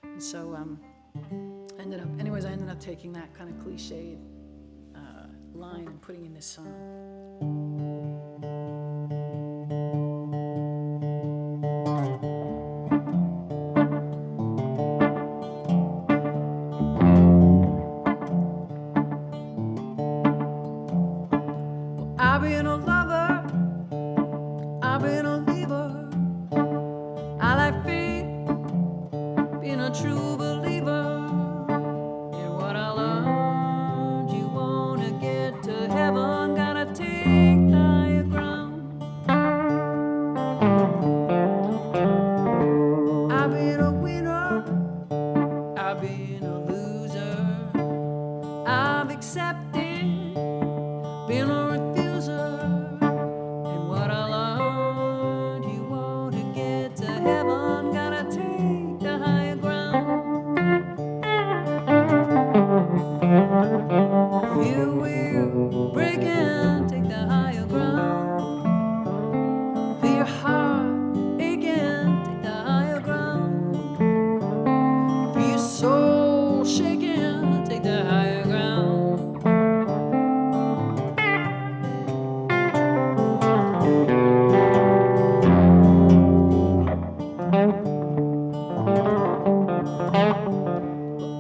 and so I ended up taking that kind of cliched line and putting in this song. I've been a lover, I've been a leaver, I like faith, being a true believer in what I learned. You wanna get to heaven, gotta take the higher ground. I've been a winner, I've been a loser, I've accepted being a refuser, and what I learned, you want to get to heaven, gotta take the higher ground. Feel we're breaking, take the higher ground. Feel your heart aching, take the higher ground. Feel your soul shaking, take the higher ground.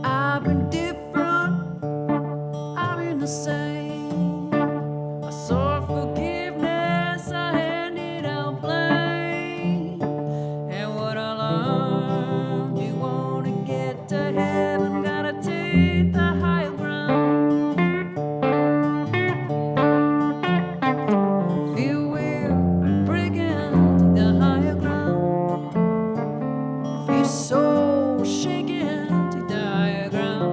I've been different, I've been the same. I sought forgiveness, I handed out blame. And what I learned, you want to get to heaven, gotta take the higher ground. Feel we're breaking, take the higher ground. Feel so shaking, take the higher ground.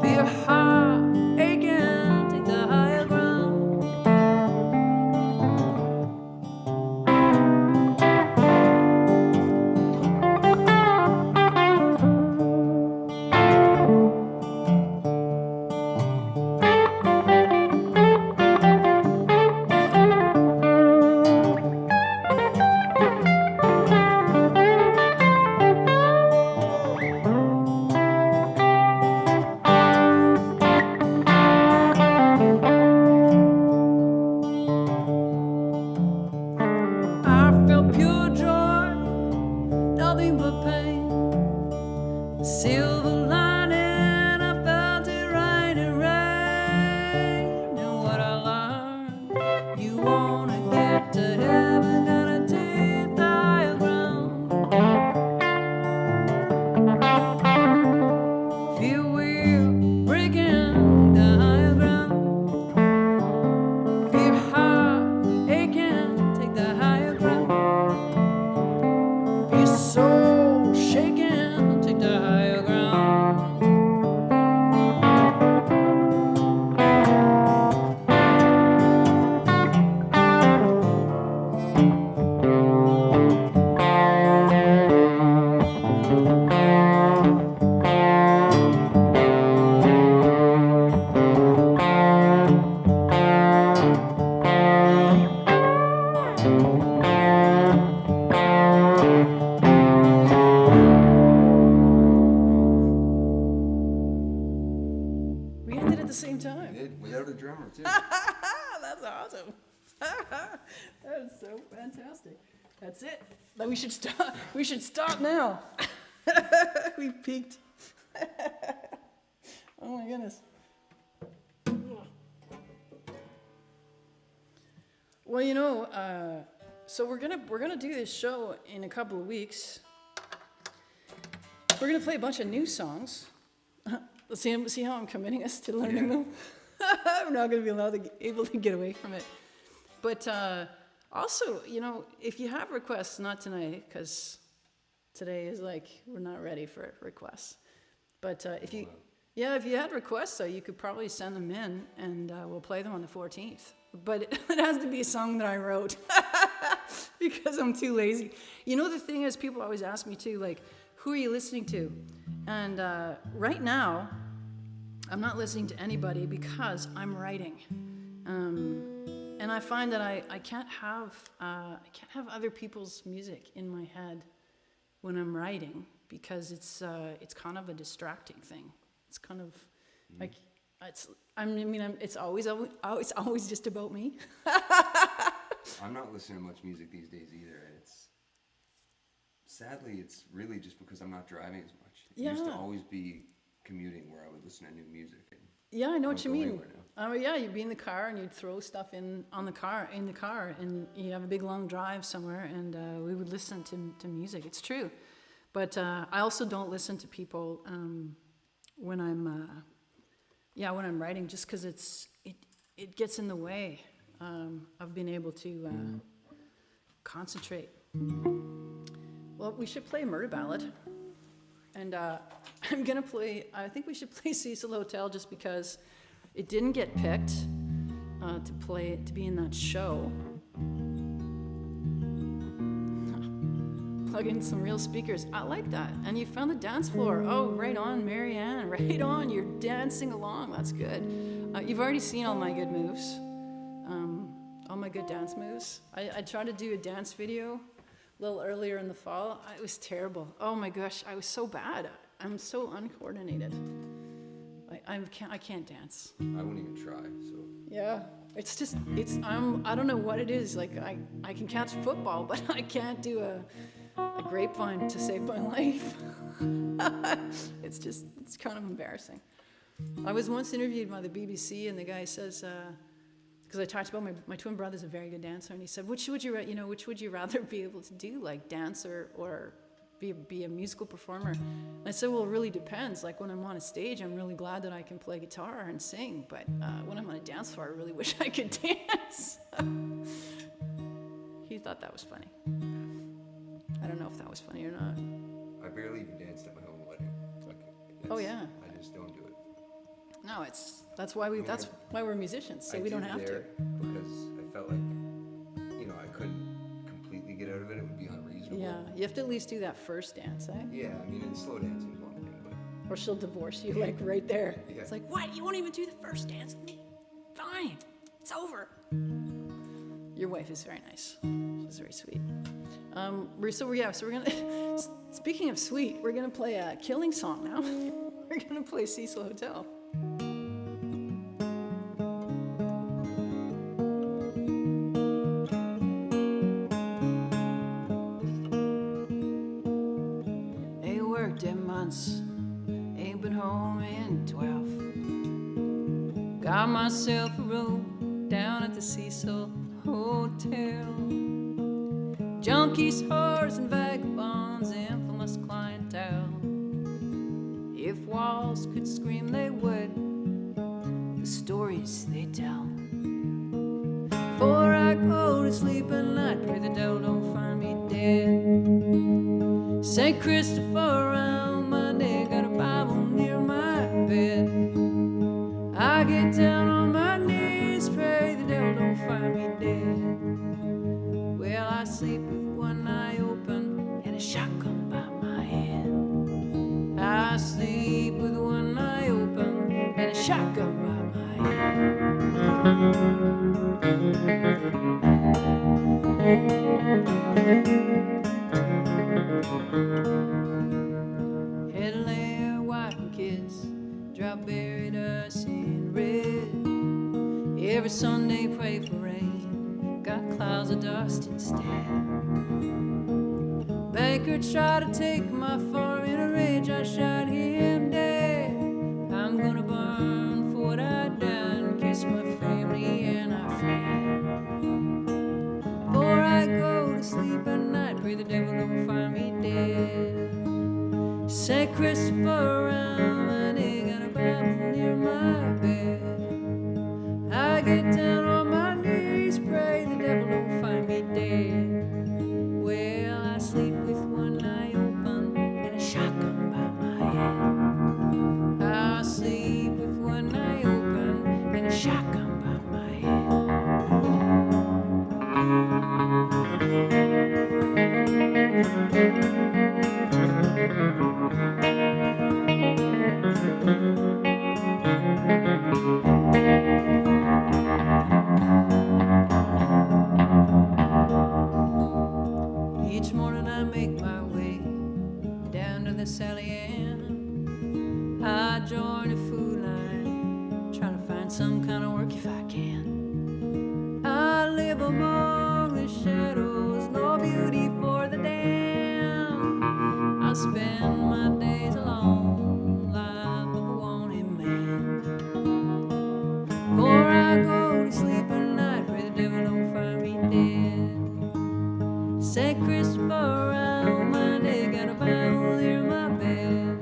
Feel your heart aching, take the higher ground. I felt pure joy, nothing but pain. Silver lining, I felt it right in rain. And what I learned, you wanna get to heaven, gotta take the higher ground. Feel we're breaking, take the higher ground. Feel your heart aching, take the higher ground. Feel your soul shaking, take the higher the same time. Did without a drummer too. That's awesome. That is so fantastic. That's it. But we should stop. We should stop now. We've peaked. Oh my goodness. Well, you know, so we're gonna do this show in a couple of weeks. We're gonna play a bunch of new songs. Let's see how I'm committing us to learning them. I'm not gonna be able to get away from it. But also, you know, if you have requests, not tonight, because today is like we're not ready for requests. But if you had requests, you could probably send them in, and we'll play them on the 14th. But it has to be a song that I wrote because I'm too lazy. You know, the thing is, people always ask me too, like, who are you listening to? And right now, I'm not listening to anybody because I'm writing. And I find that I can't have other people's music in my head when I'm writing because it's kind of a distracting thing. It's kind of like it's always just about me. I'm not listening to much music these days either, and sadly it's really just because I'm not driving as much. It used to always be commuting where I would listen to new music. Yeah, I know what you mean. Oh yeah, you'd be in the car and you'd throw stuff in the car, and you have a big long drive somewhere, and we would listen to music. It's true, but I also don't listen to people when I'm writing, just because it gets in the way of being able to concentrate. Well, we should play Murder Ballad. And I think we should play Cecil Hotel just because it didn't get picked to be in that show. Plug in some real speakers. I like that. And you found the dance floor. Oh, right on, Marianne. Right on. You're dancing along. That's good. You've already seen all my good moves. All my good dance moves. I tried to do a dance video a little earlier in the fall. It was terrible. Oh my gosh, I was so bad. I'm so uncoordinated. I can't dance. I wouldn't even try. So yeah, I don't know what it is. Like I can catch football, but I can't do a grapevine to save my life. It's kind of embarrassing. I was once interviewed by the BBC, and the guy says, because I talked about my twin brother's a very good dancer, and he said, which would you rather be able to do, like dance or be a musical performer? And I said, well, it really depends. Like when I'm on a stage, I'm really glad that I can play guitar and sing, but when I'm on a dance floor, I really wish I could dance. He thought that was funny. I don't know if that was funny or not. I barely even danced at my own wedding. Oh yeah. I just don't do it. No, that's why we're musicians, so we don't have to. Because I felt like, I couldn't completely get out of it. It would be unreasonable. Yeah, you have to at least do that first dance, eh? Yeah, and slow dancing is one thing, but. Or she'll divorce you, like right there. Yeah. It's like, what? You won't even do the first dance with me? Fine, it's over. Your wife is very nice. She's very sweet. So we're gonna. Speaking of sweet, we're gonna play a killing song now. We're gonna play Cecil Hotel. Ain't worked in months, ain't been home in 12. Got myself a room down at the Cecil Hotel. Junkies, whores, and vagabonds, infamous clientele. If walls could scream, they would. The stories they tell. Before I go to sleep at night, pray the devil don't find me dead. St. Christopher around my neck, got a Bible near my bed. I get down on my knees, pray the devil don't find me dead. Well, I sleep with one eye open and a shotgun by my head. I sleep with one eye open and a shotgun by my head. Headlayer, wife and kids, drop buried us in red. Every Sunday pray for rain, got clouds of dust instead. Banker tried to take my farm, in a rage I shot him dead. I'm gonna burn for what I done, kiss my family and I fled. Before I go to sleep at night, pray the devil don't find me dead. St. Christopher around my neck, got a Bible near my bed. I get down on my knees, pray the devil don't find me dead. Well, I sleep with one eye open and a shotgun by my head. I sleep with one eye open and a shotgun by my head. Each morning I make my way down to the Sally Ann. I join a food line, trying to find some kind of work if I can. I live among the shadows, no beauty for the damned. I spend my days alone, life of a wanted man. Before I go to sleep at night, pray the devil don't find me dead. St. Christopher around my neck, got a Bible near my bed.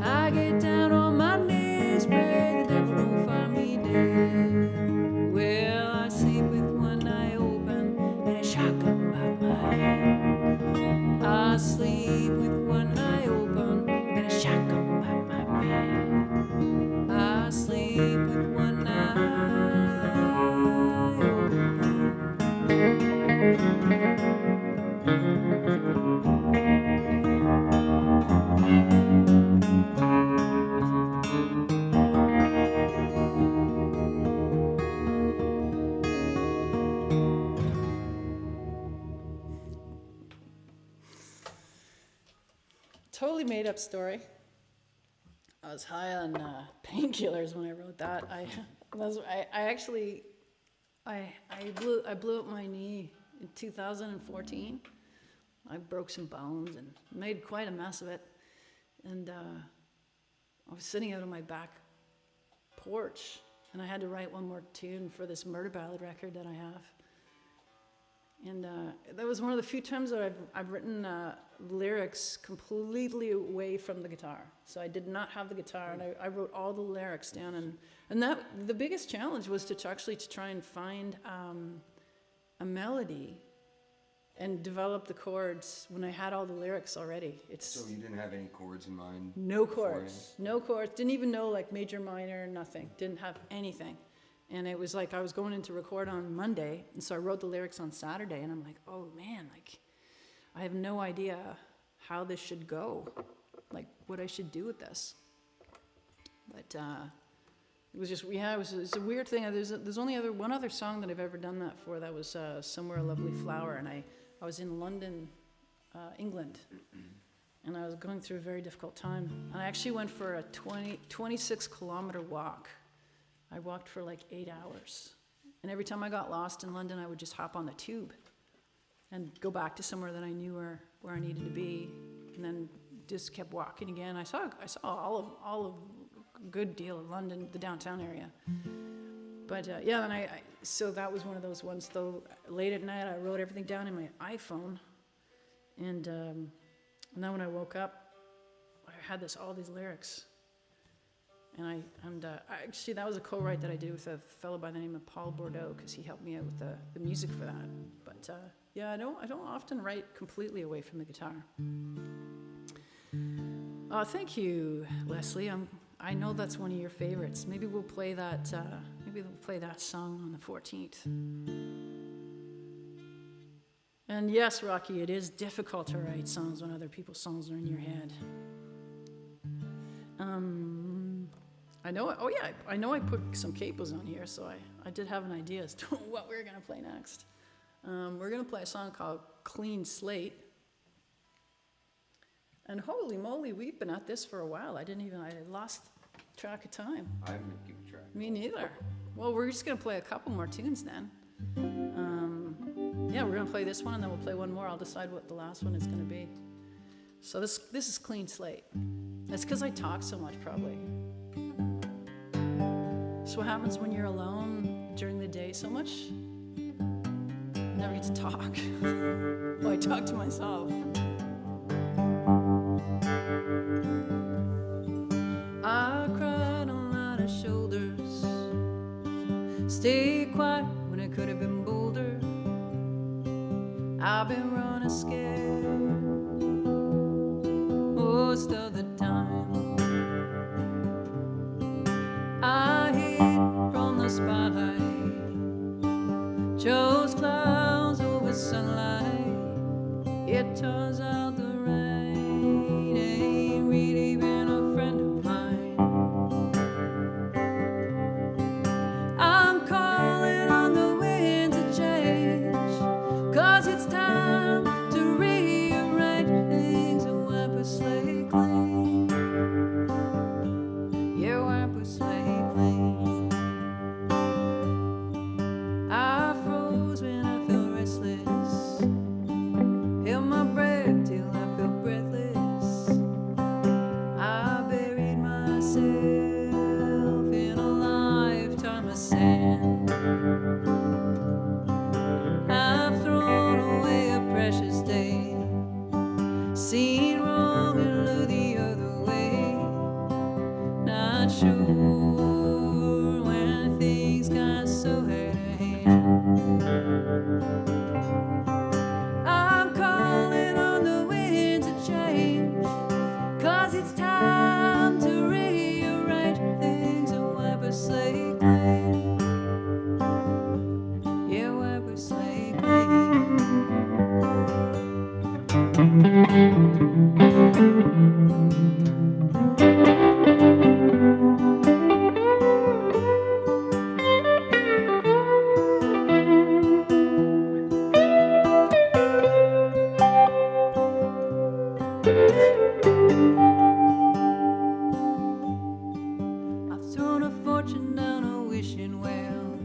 I get down on my knees, pray the devil don't find me dead. Well, I sleep with one eye open and a shotgun by my head. I sleep with one eye open and a shotgun by my bed. I sleep with one eye Totally made up story. I was high on painkillers when I wrote that. I blew up my knee in 2014. I broke some bones and made quite a mess of it. And I was sitting out on my back porch, and I had to write one more tune for this murder ballad record that I have. And that was one of the few times that I've written lyrics completely away from the guitar. So I did not have the guitar, and I wrote all the lyrics down. And that the biggest challenge was to try and find a melody and develop the chords when I had all the lyrics already. So you didn't have any chords in mind? No chords. No chords. Didn't even know like major, minor, nothing. Didn't have anything. And it was like I was going in to record on Monday, and so I wrote the lyrics on Saturday, and I'm like, oh man, like I have no idea how this should go, like what I should do with this. But it was just, yeah, it's a weird thing. There's only one other song that I've ever done that for. That was Somewhere a Lovely Flower, and I was in London, England, and I was going through a very difficult time. And I actually went for a 26-kilometer walk. I walked for like 8 hours. And every time I got lost in London, I would just hop on the tube and go back to somewhere that I knew where I needed to be, and then just kept walking again. I saw all of a good deal of London, the downtown area. But yeah, and so that was one of those ones, though, late at night, I wrote everything down in my iPhone. And then when I woke up, I had all these lyrics. And actually, that was a co-write that I did with a fellow by the name of Paul Bordeaux, because he helped me out with the music for that. But yeah, I don't often write completely away from the guitar. Thank you, Leslie. I know that's one of your favorites. Maybe we'll play that. Maybe we'll play that song on the 14th. And yes, Rocky, it is difficult to write songs when other people's songs are in your head. I know. Oh yeah, I know. I put some capos on here, so I did have an idea as to what we were gonna play next. We're gonna play a song called "Clean Slate." And holy moly, we've been at this for a while. I lost track of time. I haven't been keeping track. Me neither. Well, we're just gonna play a couple more tunes then. Yeah, we're gonna play this one and then we'll play one more. I'll decide what the last one is gonna be. So this is Clean Slate. That's because I talk so much, probably. So what happens when you're alone during the day so much? You never get to talk. Well, I talk to myself. I cried on a lot of shoulders. Stay quiet when it could have been bolder. I've been running scared most of the time. I hid from the spotlight, chose clouds over sunlight. It turns out the rain ain't really been a friend of mine. I'm calling on the wind to change, 'cause it's time to rearrange things and wipe a slate clean. Yeah, wipe a slate clean. I froze when I felt restless, held my breath till I felt breathless. I buried myself in a lifetime of sand. I've thrown away a precious day, seen wrong and looked the other way. Not sure when things got so out of hand. I'm calling on the wind to change, 'cause it's time to rearrange things and wipe a slate clean. Yeah, wipe a slate clean. I've thrown a fortune down a wishing well,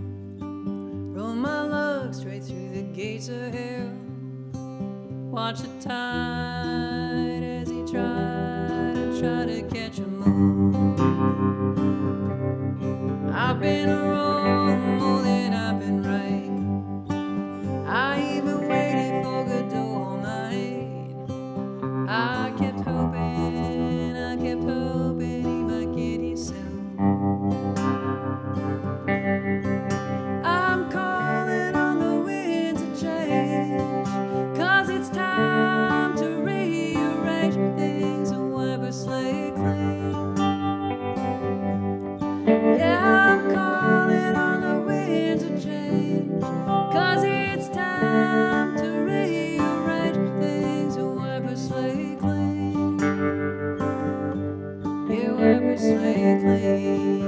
rolled my luck straight through the gates of hell. Watch the tide as he try to catch a moon. I've been wrong more than I've been right. I even waited for Godot all night. I kept hoping he might get here soon. I'm calling on the wind to change, 'cause it's time to rearrange things and wipe a slate clean. Yeah, I'm calling on the wind to change, 'cause it's time to rearrange things and wipe a slate clean. Yeah, wipe a slate clean.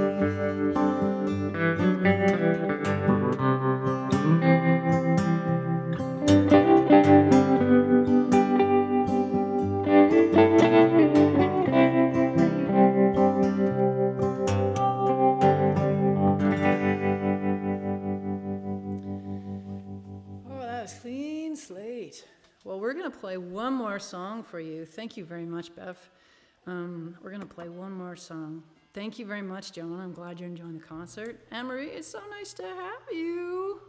Oh, that was Clean Slate. Well, we're going to play one more song for you. Thank you very much, Bev. We're going to play one more song. Thank you very much, Joan. I'm glad you're enjoying the concert. Anne-Marie, it's so nice to have you.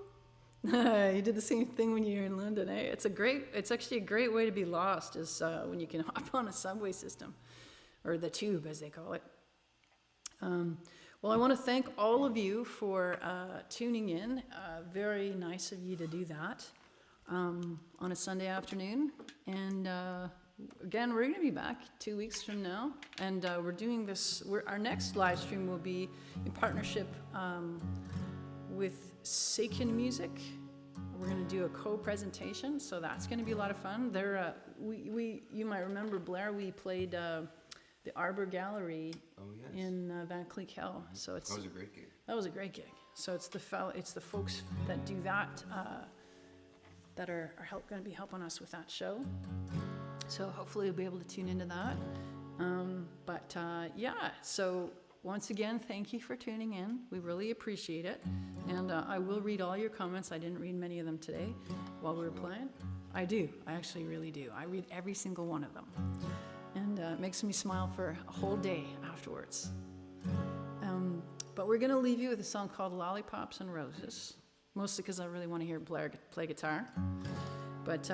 You did the same thing when you were in London, eh? It's actually a great way to be lost, is when you can hop on a subway system, or the tube, as they call it. Well, I want to thank all of you for tuning in. Very nice of you to do that on a Sunday afternoon. And again, we're going to be back 2 weeks from now. And we're doing this, our next live stream will be in partnership with Sakin Music. We're going to do a co-presentation, so that's going to be a lot of fun. You might remember, Blair, we played the Arbor Gallery in Van Cleek Hill. So that was a great gig. That was a great gig. So it's the folks that do that that are going to be helping us with that show. So hopefully you'll be able to tune into that. Yeah, so once again, thank you for tuning in. We really appreciate it. And I will read all your comments. I didn't read many of them today while we were playing. I do. I actually really do. I read every single one of them. And it makes me smile for a whole day afterwards. But we're going to leave you with a song called Lollipops and Roses, mostly because I really want to hear play guitar. But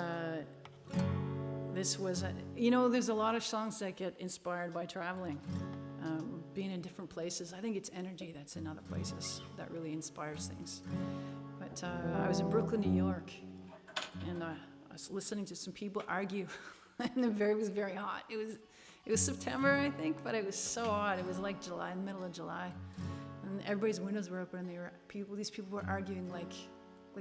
this was, there's a lot of songs that get inspired by traveling, being in different places. I think it's energy that's in other places that really inspires things. But I was in Brooklyn, New York, and I was listening to some people argue, and it was very hot. It was September, I think, but it was so hot. It was like July, in the middle of July, and everybody's windows were open, and these people were arguing like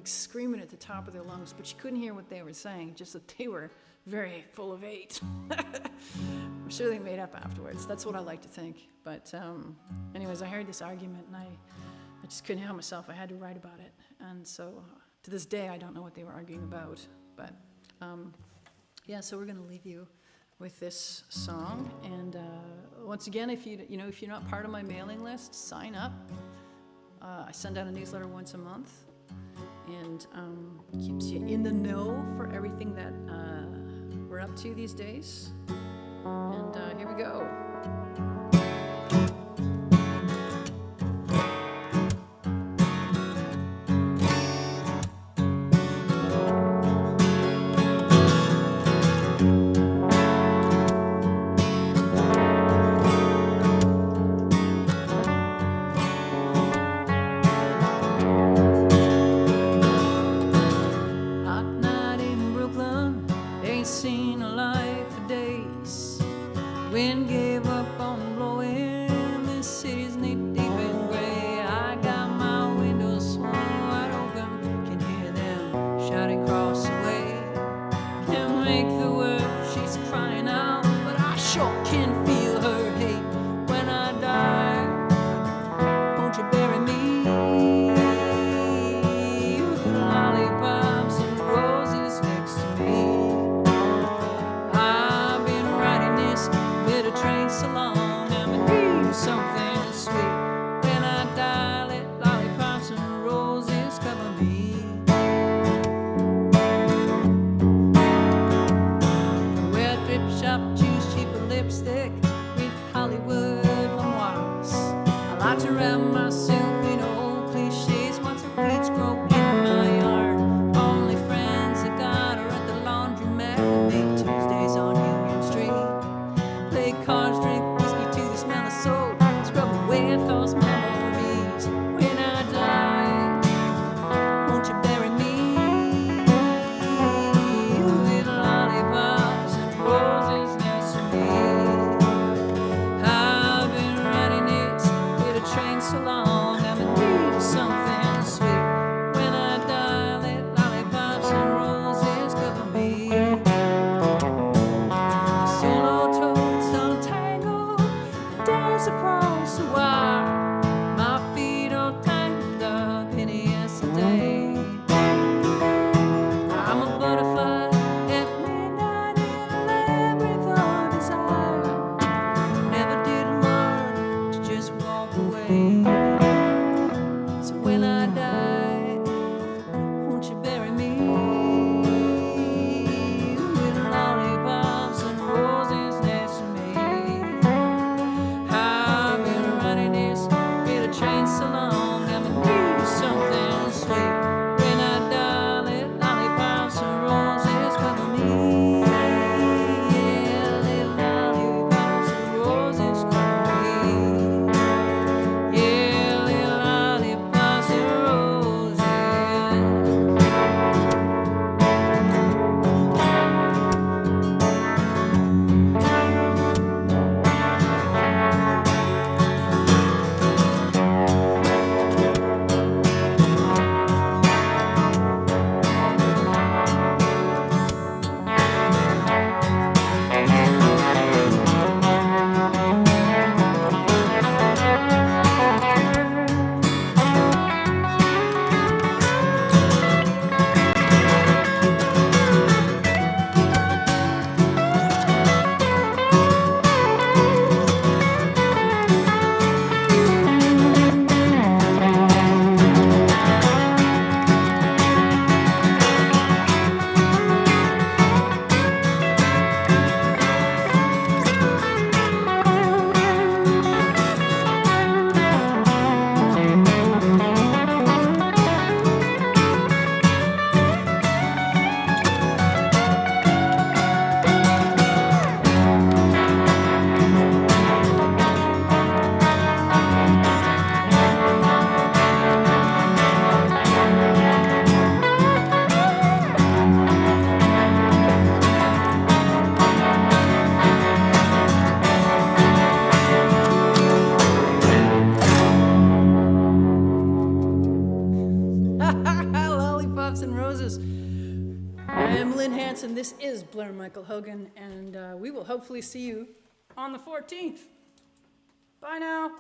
screaming at the top of their lungs, but you couldn't hear what they were saying, just that they were very full of hate. I'm sure they made up afterwards. That's what I like to think. But anyways, I heard this argument, and I just couldn't help myself. I had to write about it. And so to this day, I don't know what they were arguing about. But yeah, so we're going to leave you with this song. And once again, if you're not part of my mailing list, sign up. I send out a newsletter once a month, and keeps you in the know for everything that we're up to these days. And here we go. Seen a light for days. Wind gave up on blowing. This city's knee deep in gray. I got my windows swung wide open. Can hear them shouting across the way. Can't make the words she's crying out, but I sure can feel her hate. When I die, won't you bury me with lollipops and roses next to me? Train so long, I'm gonna do something sweet. When I die, let lollipops and roses cover me. Wear a drip shop, choose cheaper lipstick, read Hollywood memoirs. I like to wrap myself in old cliches, watch the weeds grow in my yard. Only friends I got are at the laundromat. We make Tuesdays on Union Street. Play cards, drink whiskey to the smell of soap, scrub away at those memories. When I die, won't you bury me with lollipops and roses next to me? I've been riding it with a train so long, I'm in need of something sweet. When I die, let lollipops and roses cover me. Solo toads untangled, dance across the wire. My feet are tangled up in yesterday. I'm a butterfly at midnight in a labyrinth of desire. Never did learn to just walk away. So when I die, won't you bury me with lollipops and roses next to me? I've been running Hanson. This is Blair Michael Hogan, and we will hopefully see you on the 14th. Bye now.